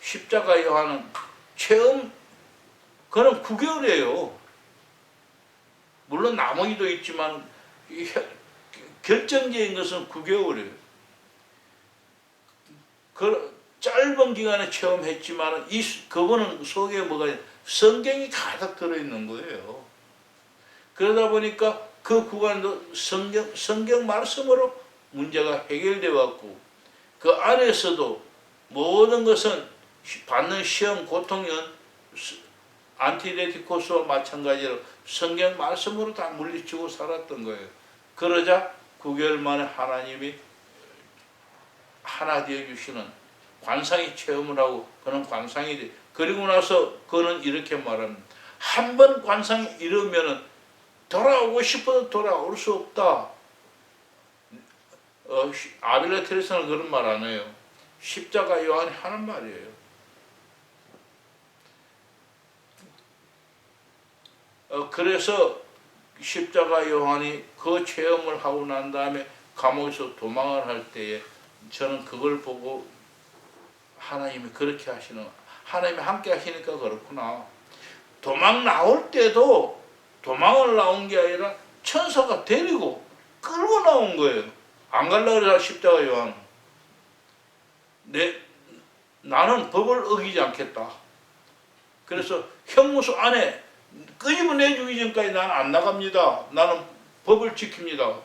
십자가 요한은 그는 9개월이에요. 물론 나머지도 있지만 결정적인 것은 9개월이에요. 그 짧은 기간에 체험했지만 그분은 속에 성경이 가득 들어있는 거예요. 그러다 보니까 그 구간도 성경 말씀으로 문제가 해결되어 왔고 그 안에서도 모든 것은 받는 시험, 고통은 안티레티코스와 마찬가지로 성경 말씀으로 다 물리치고 살았던 거예요. 그러자 9개월 만에 하나님이 하나 되어 주시는 관상이 체험을 하고 그는 관상이 돼. 그리고 나서 그는 이렇게 말합니다. 한 번 관상이 이르면은 돌아오고 싶어도 돌아올 수 없다. 아빌라 테레사는 그런 말 안 해요. 십자가 요한이 하는 말이에요. 그래서 십자가 요한이 그 체험을 하고 난 다음에 감옥에서 도망을 할 때에 저는 그걸 보고 하나님이 그렇게 하시는, 하나님이 함께 하시니까 그렇구나. 도망 나올 때도 도망을 나온 게 아니라 천사가 데리고 끌고 나온 거예요. 안 갈라 그래서 십자가 요한. 나는 법을 어기지 않겠다. 그래서 형무소 안에 끄집어 내주기 전까지 나는 안 나갑니다. 나는 법을 지킵니다.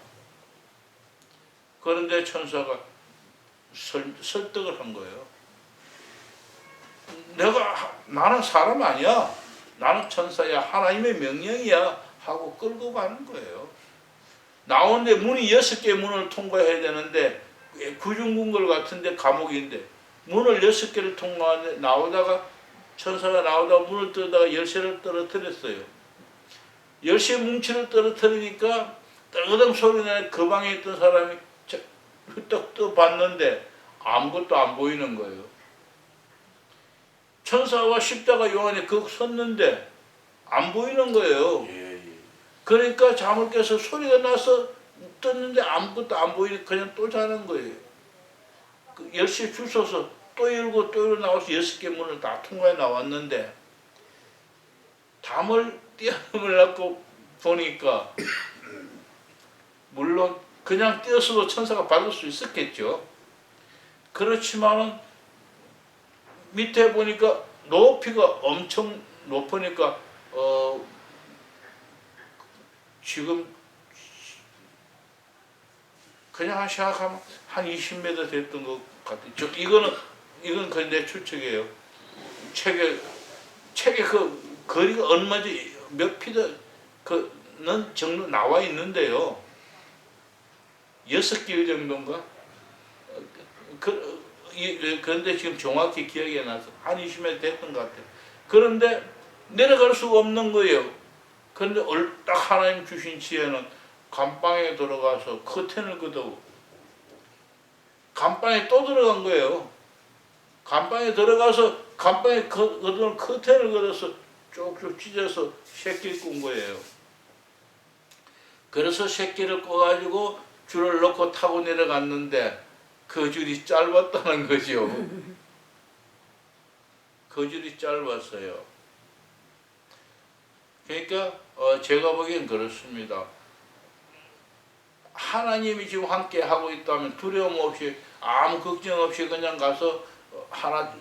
그런데 천사가 설득을 한 거예요. 나는 사람 아니야. 나는 천사야. 하나님의 명령이야. 하고 끌고 가는 거예요. 나오는데 문이 6개 문을 통과해야 되는데 구중궁궐 같은데 감옥인데 문을 6개를 통과하는데 천사가 나오다가 문을 뜯다가 열쇠를 떨어뜨렸어요. 열쇠 뭉치를 떨어뜨리니까 떨그덩 소리 나는 그 방에 있던 사람이 딱 봤는데 아무것도 안 보이는 거예요. 천사와 십자가 요한이 거기 섰는데 안 보이는 거예요. 그러니까 잠을 깨서 소리가 나서 떴는데 아무것도 안 보이니까 그냥 또 자는 거예요. 그 열쇠 줄 서서 또 열고 또 열고 나와서 6개 문을 다 통과해 나왔는데 담을 뛰어넘으려고 보니까 물론 그냥 뛰었어도 천사가 받을 수 있었겠죠. 그렇지만은 밑에 보니까 높이가 엄청 높으니까 지금 그냥 생각하면 한 20m 됐던 것 같아요. 이건 그냥 내 추측이에요. 책에 그 거리가 얼마지 몇 피트 그는 정도 나와 있는데요. 6길 정도인가? 그런데 지금 정확히 기억이 안 나서 한 20m 됐던 것 같아요. 그런데 내려갈 수가 없는 거예요. 그런데 딱 하나님 주신 지혜는 감방에 들어가서 커튼을 걷고 감방에 또 들어간 거예요. 감방에 들어가서 감방에 커튼을 걷어서 쭉쭉 찢어서 새끼를 꾼 거예요. 그래서 새끼를 꺼가지고 줄을 넣고 타고 내려갔는데 그 줄이 짧았다는 거죠. 그 줄이 짧았어요. 그러니까 제가 보기엔 그렇습니다. 하나님이 지금 함께 하고 있다면 두려움 없이 아무 걱정 없이 그냥 가서 하나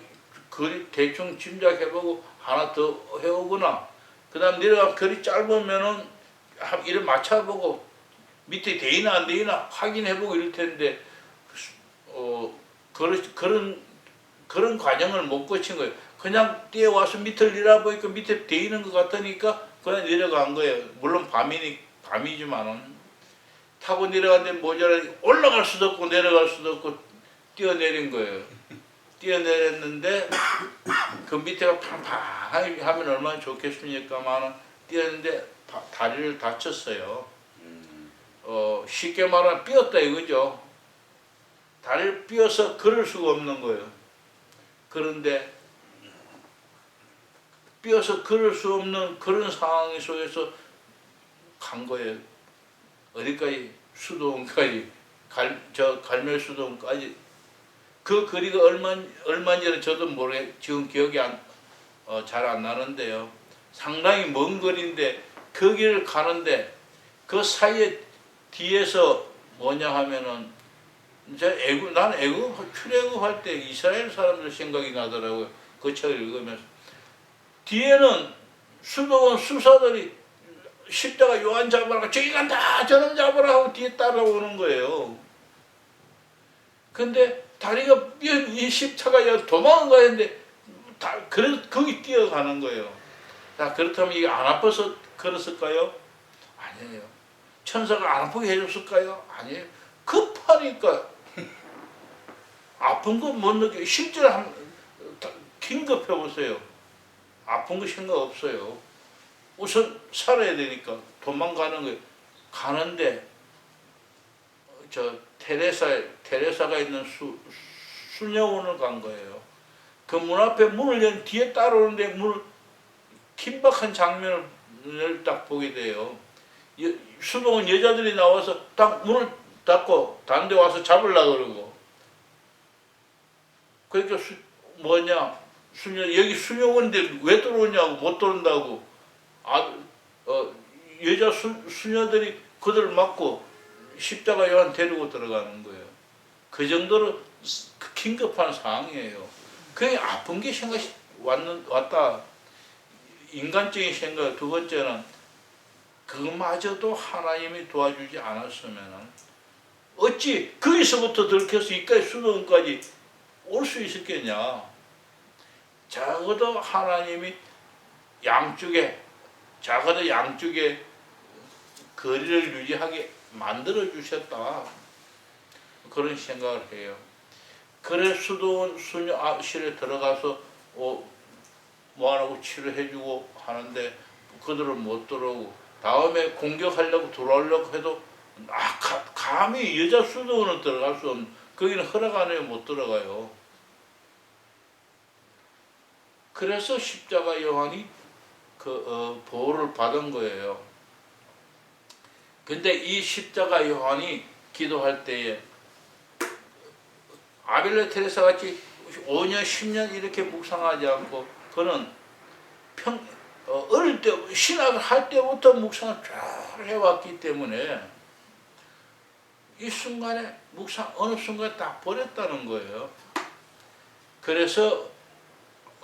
거리 대충 짐작해보고 하나 더 해오거나 그 다음 내려가면 거리 짧으면은 이를 맞춰보고 밑에 되이나 안 되이나 확인해보고 이럴 텐데 그런 과정을 못 거친 거예요. 그냥 뛰어와서 밑을 내려보니까 밑에 되이는 것 같으니까 그냥 내려간 거예요. 물론 밤이지만은 타고 내려갔는데 모자라니 올라갈 수도 없고 내려갈 수도 없고 뛰어내린 거예요. 뛰어내렸는데 그 밑에가 팡팡하게 하면 얼마나 좋겠습니까만은 뛰었는데 다리를 다쳤어요. 쉽게 말하면 삐었다 이거죠. 다리를 삐어서 걸을 수가 없는 거예요. 그런데 삐어서 걸을 수 없는 그런 상황 속에서 간 거예요. 어디까지? 수도원까지, 갈멜수도원까지. 그 거리가 얼마인지는 저도 지금 기억이 잘 안 나는데요. 상당히 먼 거리인데 거기를 가는데 그 사이에 뒤에서 뭐냐 하면은 난 출애굽할 때 이스라엘 사람들 생각이 나더라고요. 그 책을 읽으면서 뒤에는 수도원 수사들이 십자가 요한 잡으라고 저기 간다 저놈 잡으라 하고 뒤에 따라오는 거예요. 근데 다리가 이 십자가 도망을 가야 하는데 그래서 거기 뛰어가는 거예요. 자, 그렇다면 이게 안 아파서 걸었을까요? 아니에요. 천사가 안 아프게 해줬을까요? 아니에요. 급하니까 아픈 거 못 느껴요. 실제로 긴급해보세요. 아픈 거 생각 없어요. 우선 살아야 되니까 도망가는 거예요. 가는데 테레사가 있는 수녀원을 간 거예요. 그 문 앞에 문을 연 뒤에 따라오는데 긴박한 장면을 딱 보게 돼요. 수동은 여자들이 나와서 딱 문을 닫고 다른 데 와서 잡으려고 그러고 그러니까 수녀 여기 수녀원인데 왜 들어오냐고 못 들어온다고 여자 수녀들이 그들 맞고 십자가 요한 데리고 들어가는 거예요. 그 정도로 긴급한 상황이에요. 그게 아픈 게 생각이 왔다. 인간적인 생각. 두 번째는 그마저도 하나님이 도와주지 않았으면 어찌 거기서부터 들켜서 이까지 수도원까지 올 수 있었겠냐. 적어도 하나님이 적어도 양쪽에 거리를 유지하게 만들어 주셨다. 그런 생각을 해요. 그래 수도원 수녀실에 들어가서 뭐하라고 치료해주고 하는데 그들은 못 들어오고 다음에 공격하려고 들어오려고 해도 감히 여자 수도원은 들어갈 수 없는, 거기는 허락 안 해요. 못 들어가요. 그래서 십자가 요한이 보호를 받은 거예요. 근데 이 십자가 요한이 기도할 때에 아빌레 테레사 같이 5년, 10년 이렇게 묵상하지 않고 그는 어릴 때 신학을 할 때부터 묵상을 쭉 해왔기 때문에 이 순간에 어느 순간에 딱 버렸다는 거예요. 그래서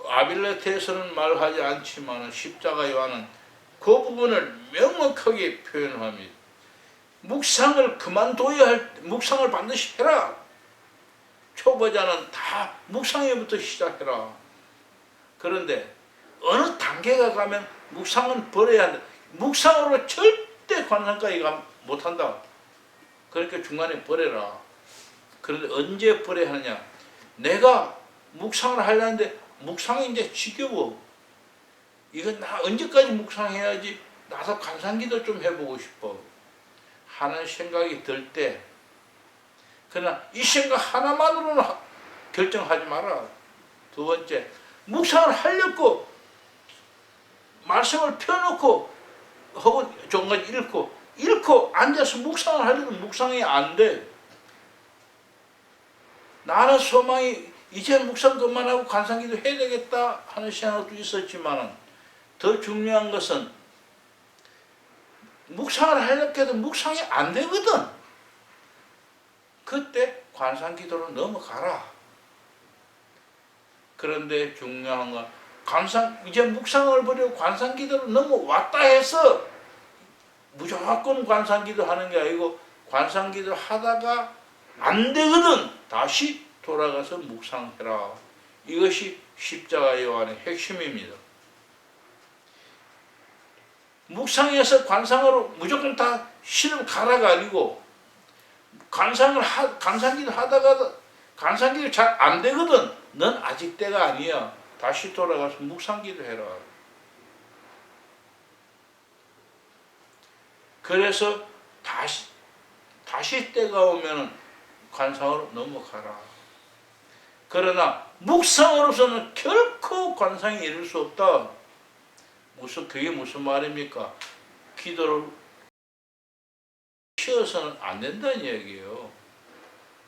아빌레 테레사는 말하지 않지만 십자가 요한은 그 부분을 명확하게 표현합니다. 묵상을 묵상을 반드시 해라. 초보자는 다 묵상에부터 시작해라. 그런데 어느 단계가 가면 묵상은 버려야 한다. 묵상으로 절대 관상까지 못한다. 그러니까 중간에 버려라. 그런데 언제 버려야 하느냐. 내가 묵상을 하려는데 묵상이 이제 지겨워. 이건 나 언제까지 묵상해야지. 나도 관상기도 좀 해보고 싶어 하는 생각이 들 때, 그러나 이 생각 하나만으로는 결정하지 마라. 두 번째, 묵상을 하려고 말씀을 펴놓고 혹은 종까지 읽고 앉아서 묵상을 하려면 묵상이 안 돼. 나는 소망이 이제 묵상 그만하고 관상기도 해야 되겠다 하는 생각도 있었지만 더 중요한 것은 묵상을 하려고 해도 묵상이 안 되거든. 그때 관상기도로 넘어가라. 그런데 중요한 건 이제 묵상을 버리고 관상기도로 넘어왔다 해서 무조건 관상기도 하는 게 아니고 관상기도 하다가 안 되거든. 다시 돌아가서 묵상해라. 이것이 십자가 요한의 핵심입니다. 묵상에서 관상으로 무조건 다 신을 가라가 아니고 관상기도 하다가 관상기도 잘 안 되거든. 넌 아직 때가 아니야. 다시 돌아가서 묵상기도 해라. 그래서 다시 때가 오면 관상으로 넘어가라. 그러나 묵상으로서는 결코 관상이 이룰 수 없다. 그게 무슨 말입니까? 기도를 쉬어서는 안 된다는 얘기예요.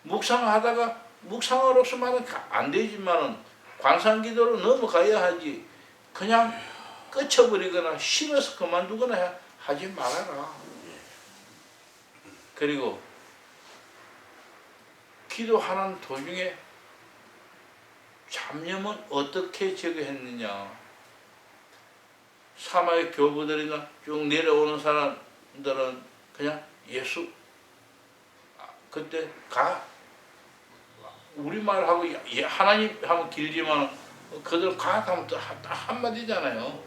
묵상하다가 묵상으로서만은 안 되지만은 관상기도로 넘어가야 하지. 그냥 끝쳐버리거나 싫어서 그만두거나 하지 말아라. 그리고 기도하는 도중에 잡념은 어떻게 제거했느냐. 사마의 교부들이나 쭉 내려오는 사람들은 그냥 예수 그때 우리말하고 하나님 하면 길지만 그들 하면 한마디잖아요.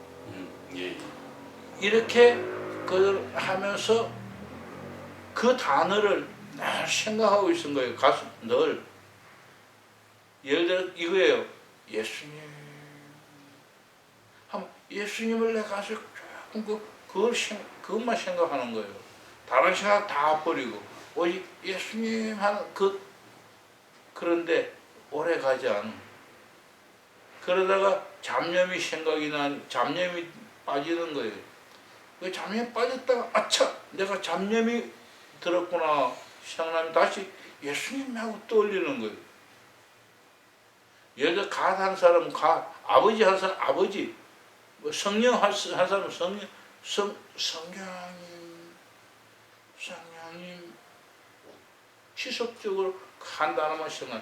예. 이렇게 그들 하면서 그 단어를 늘 생각하고 있은 거예요. 가슴 늘. 예를 들어 이거예요. 예수님 하면 예수님을 내 가슴에 조금 그것만 생각하는 거예요. 다른 생각 다 버리고 오직 예수님 하는 그런데 오래 가지 않은. 그러다가 잡념이 잡념이 빠지는 거예요. 그 잡념이 빠졌다가 아차 내가 잡념이 들었구나 생각나면 다시 예수님하고 떠올리는 거예요. 예를 들어 갓 한 사람은 갓, 아버지 한 사람 아버지, 뭐 성령 한 사람은 성령, 성령님 지속적으로 한 단어만 생각.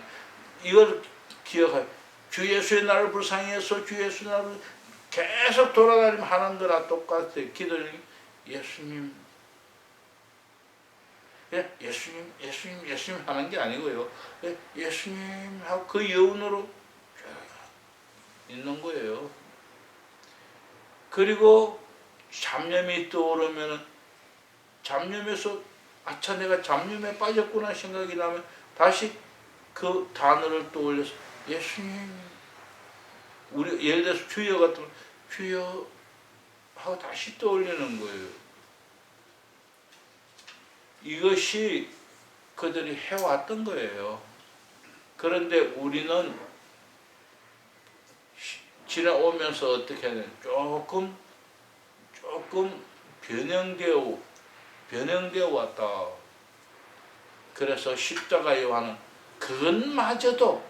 이걸 기억해. 주 예수의 나를 불쌍히 해서 주 예수의 나를 계속 돌아다니면 하는 거나 똑같아요. 기도를 예수님, 예, 예수님 하는 게 아니고요. 예, 예수님 하고 그 여운으로 있는 거예요. 그리고 잡념이 떠오르면 잡념에서 아차 내가 잡념에 빠졌구나 생각이 나면 다시 그 단어를 떠올려서 예수님, 우리 예를 들어서 주여 같으면 주여 하고 다시 떠올리는 거예요. 이것이 그들이 해왔던 거예요. 그런데 우리는 지나오면서 어떻게 해야 되나 조금 변형되어 왔다. 그래서 십자가 요한은 그것마저도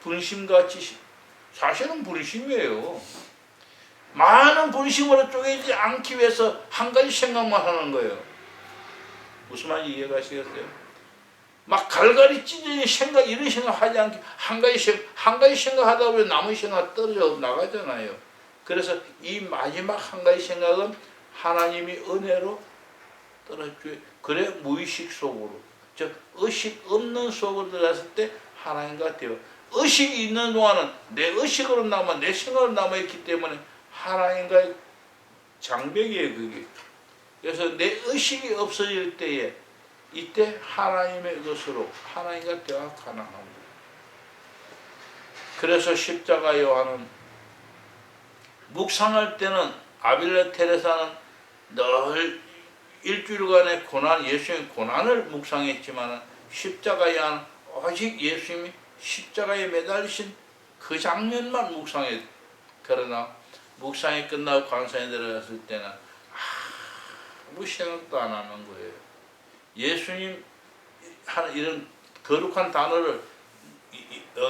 분심같이, 사실은 분심이에요. 많은 분심으로 쪼개지 않기 위해서 한 가지 생각만 하는 거예요. 무슨 말인지 이해가시겠어요? 막 갈갈이 찢어진 생각, 이런 생각 하지 않게 한 가지 생각하다 보면 남은 생각 떨어져 나가잖아요. 그래서 이 마지막 한 가지 생각은 하나님이 은혜로 떨어져요. 그래 무의식 속으로, 즉 의식 없는 속으로 들어갔을 때 하나님과 대화. 의식이 있는 동안은 내 의식으로 남아, 내 생각으로 남아있기 때문에 하나님과의 장벽이에요, 그게. 그래서 내 의식이 없어질 때에 이때 하나님의 것으로 하나님과 대화 가능합니다. 그래서 십자가 요한은 묵상할 때는 아빌라 테레사는 늘 일주일간의 고난, 예수님의 고난을 묵상했지만 십자가 요한은 오직 예수님이 십자가에 매달리신 그 장면만 묵상했. 그러나 묵상이 끝나고 광산에 들어갔을 때는 아무 생각도 안 하는 거예요. 예수님 하는 이런 거룩한 단어를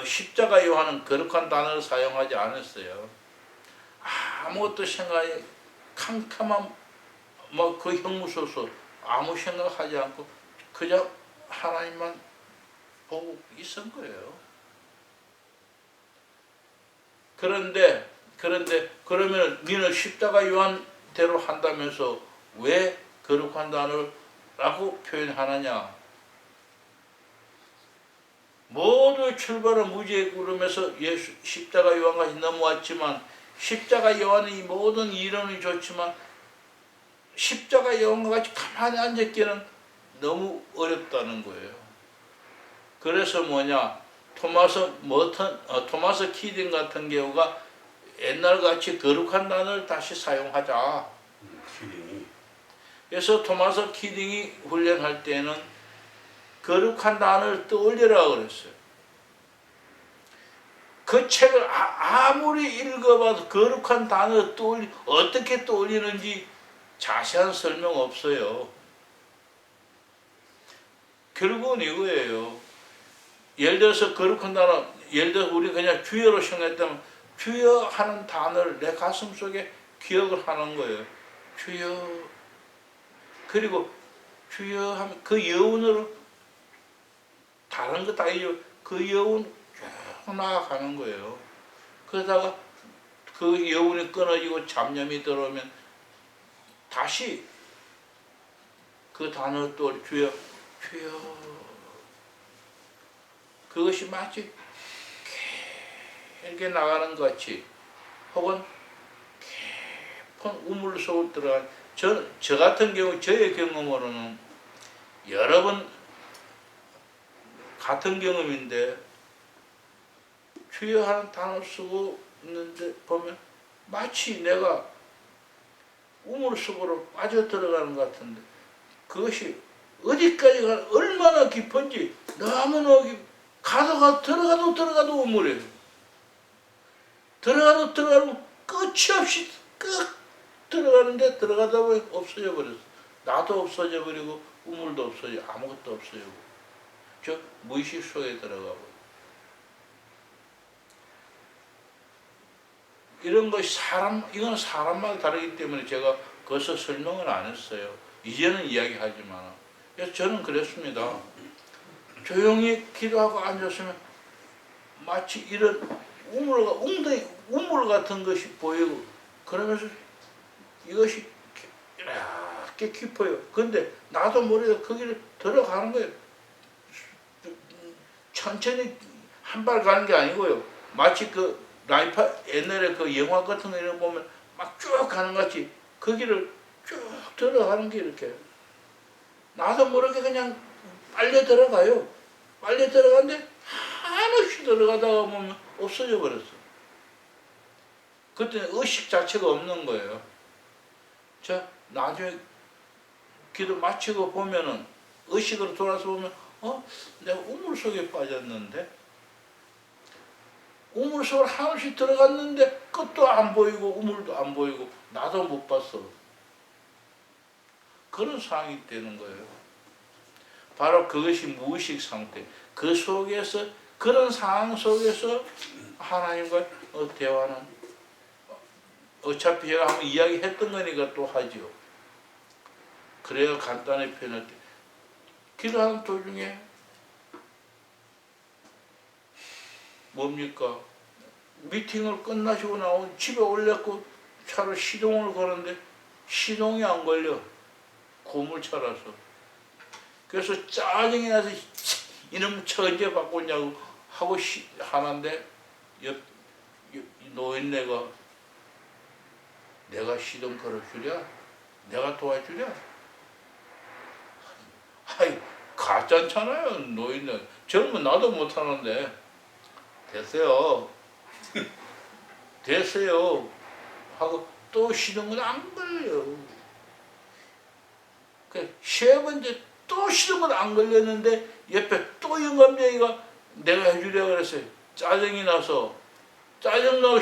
십자가 요한은 거룩한 단어를 사용하지 않았어요. 아무것도 생각이 캄캄한 그 형무소서 아무 생각하지 않고 그저 하나님만 보고 있은 거예요. 그런데 그러면 니는 십자가 요한대로 한다면서 왜 거룩한 단어라고 표현하느냐? 모두 출발은 무지에 구름에서 예수 십자가 요한까지 넘어왔지만 십자가 요한의 모든 이론이 좋지만 십자가 요한과 같이 가만히 앉았기는 너무 어렵다는 거예요. 그래서 뭐냐, 토마스 키딩 같은 경우가 옛날같이 거룩한 단어를 다시 사용하자. 키딩이. 그래서 토마스 키딩이 훈련할 때는 거룩한 단어를 떠올리라 그랬어요. 그 책을 아무리 읽어봐도 거룩한 단어를 어떻게 떠올리는지 자세한 설명 없어요. 결국은 이거예요. 예를 들어서 거룩한 단어, 예를 들어서 우리 그냥 주여로 생각했다면 주여 하는 단어를 내 가슴 속에 기억을 하는 거예요. 주여. 그리고 주여 하면 그 여운으로 다른 거 다 잊어. 그 여운 쭉 나아가는 거예요. 그러다가 그 여운이 끊어지고 잡념이 들어오면 다시 그 단어를 또 주여, 주여. 그것이 마치 길게 나가는 것 같이 혹은 깊은 우물 속으로 들어간 저 같은 경우 저의 경험으로는 여러 번 같은 경험인데 주여 하는 단어 쓰고 있는데 보면 마치 내가 우물 속으로 빠져 들어가는 것 같은데 그것이 어디까지 가 얼마나 깊은지 너무너무 들어가도 우물이에요. 들어가도 끝이 없이 끝 들어가는데 들어가다 보니 없어져 버렸어. 나도 없어져 버리고 우물도 없어져 아무것도 없어져. 저 무의식 속에 들어가고. 이런 것이 이건 사람마다 다르기 때문에 제가 거기서 설명을 안 했어요. 이제는 이야기하지만. 그래서 저는 그랬습니다. 조용히 기도하고 앉았으면 마치 이런 우물 같은 것이 보이고, 그러면서 이것이 이렇게 깊어요. 근데 나도 모르게 거기를 들어가는 거예요. 천천히 한 발 가는 게 아니고요. 마치 그 옛날에 그 영화 같은 거 이런 거 보면 막 쭉 가는 것 같이 거기를 쭉 들어가는 게 이렇게. 나도 모르게 그냥 빨려 들어가요. 빨려 들어가는데 한없이 들어가다가 보면 없어져 버렸어. 그때는 의식 자체가 없는 거예요. 자, 나중에 기도 마치고 보면은 의식으로 돌아서 보면 내가 우물 속에 빠졌는데, 우물 속으로 한없이 들어갔는데 끝도 안 보이고 우물도 안 보이고 나도 못 봤어. 그런 상황이 되는 거예요. 바로 그것이 무의식 상태. 그 속에서, 그런 상황 속에서 하나님과 대화는 어차피 제가 한번 이야기했던 거니까 또 하죠. 그래야 간단히 표현할 때, 기도하는 도중에 뭡니까? 미팅을 끝나시고 나오고 집에 올렸고 차로 시동을 거는데 시동이 안 걸려. 고물차라서. 그래서 짜증이 나서 이놈 차 언제 바꿨냐고 하고 하는데 노인네가 내가 시동 걸어주랴? 내가 도와주랴? 아이, 가짜잖아요, 노인네. 젊은 나도 못하는데. 됐어요. 됐어요. 하고 또 시동은 안 걸려요. 세 번째 또 시동은 안 걸렸는데 옆에 또 영감쟁이가 내가 해주려고 그랬어요. 짜증이 나서. 짜증나고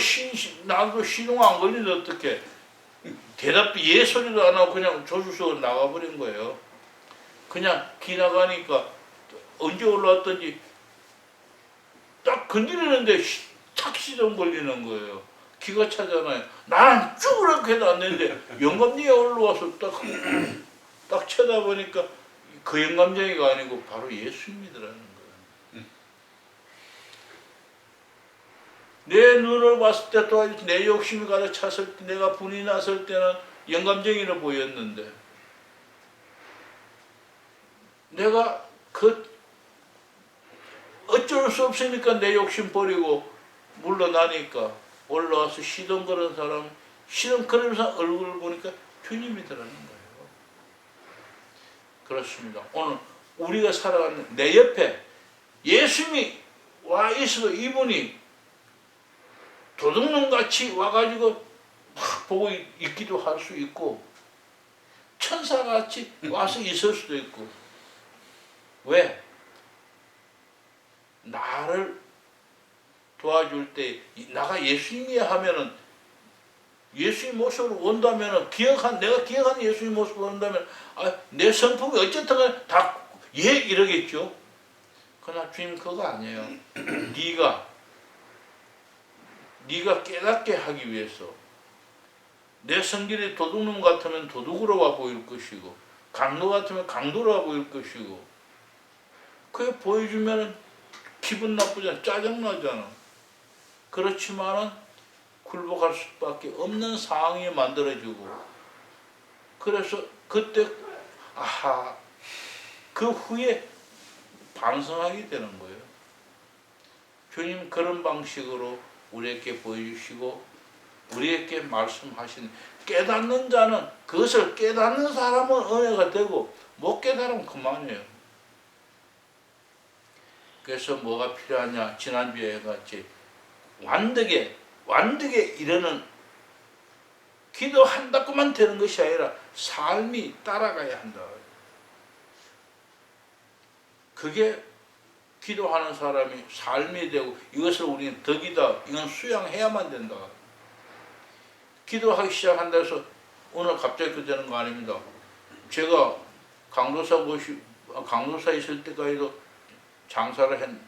나도 시동 안 걸리는데 어떡해. 대답도 예 소리도 안 하고 그냥 조수석으로 나가버린 거예요. 그냥 지나가니까 언제 올라왔던지 딱 건드리는데 탁 시동 걸리는 거예요. 기가 차잖아요. 나는 쭈그렇게 해도 안 되는데 영감쟁이가 올라와서 딱 쳐다보니까 그 영감쟁이가 아니고 바로 예수님이더라는 거예요. 내 눈을 봤을 때 또 내 욕심이 가득 찼을 때, 내가 분이 났을 때는 영감쟁이로 보였는데, 내가 어쩔 수 없으니까 내 욕심 버리고 물러나니까 올라와서 시동 걸은 사람, 시동 걸은 사람 얼굴을 보니까 주님이더라는 거예요. 그렇습니다. 오늘 우리가 살아가는 내 옆에 예수님이 와 있어도 이분이 도둑놈같이 와가지고 막 보고 있기도 할 수 있고, 천사같이 와서 있을 수도 있고. 왜? 나를 도와줄 때 나가 예수님이야 하면은, 예수님 모습으로 온다면은 내가 기억하는 예수님 모습으로 온다면 내 성품이 어쨌든 간에 다 예 이러겠죠. 그러나 주님 그거 아니에요. 네가 깨닫게 하기 위해서 내 성질이 도둑놈 같으면 도둑으로 와 보일 것이고, 강도 같으면 강도로 와 보일 것이고, 그게 보여주면은 기분 나쁘잖아. 짜증나잖아. 그렇지만은 굴복할 수밖에 없는 상황이 만들어지고, 그래서 그때 그 후에 반성하게 되는 거예요. 주님 그런 방식으로 우리에게 보여주시고 우리에게 말씀하신, 깨닫는 자는, 그것을 깨닫는 사람은 은혜가 되고 못 깨달으면 그만이에요. 그래서 뭐가 필요하냐, 지난주에 같이 완벽에 이르는, 기도한다고만 되는 것이 아니라 삶이 따라가야 한다. 그게 기도하는 사람이 삶이 되고, 이것을 우리는 덕이다, 이건 수양해야만 된다. 기도하기 시작한다 해서 오늘 갑자기 그 되는 거 아닙니다. 제가 강도사 있을 때까지도 장사를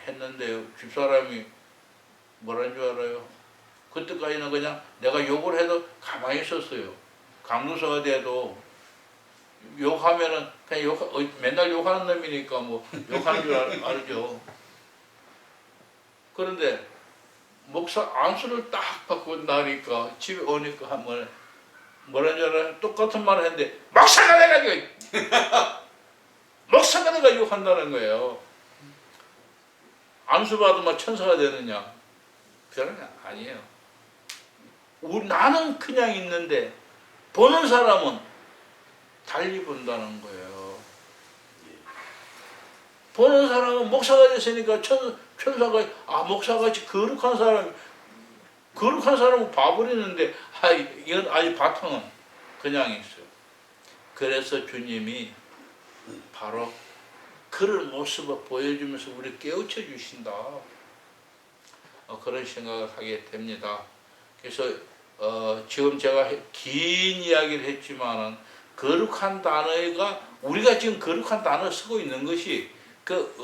했는데요. 집사람이 뭐라는 줄 알아요? 그때까지는 그냥 내가 욕을 해도 가만히 있었어요. 강도서가 돼도 욕하면은 그냥 맨날 욕하는 놈이니까 뭐 욕하는 줄 알죠. 그런데 목사 안수를 딱 받고 나니까 집에 오니까 한번 뭐라는 줄 알아요? 똑같은 말을 했는데 목사가 내가 목사가 내가 욕한다는 거예요. 안수 받으면 천사가 되느냐? 그런 게 아니에요. 나는 그냥 있는데 보는 사람은 달리 본다는 거예요. 보는 사람은 목사가 됐으니까 천사가 목사같이 거룩한 사람은 봐버리는데 이건 아직 바탕은 그냥 있어요. 그래서 주님이 바로 그런 모습을 보여주면서 우리 깨우쳐 주신다. 그런 생각을 하게 됩니다. 그래서 지금 제가 긴 이야기를 했지만은 거룩한 단어가 우리가 지금 거룩한 단어 쓰고 있는 것이 그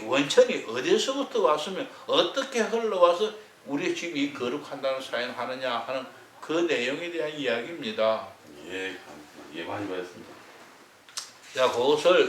원천이 어디서부터 왔으면 어떻게 흘러와서 우리 지금 이 거룩한 단어 사용하느냐 하는 그 내용에 대한 이야기입니다. 예, 많이 받았습니다. 자, 그것을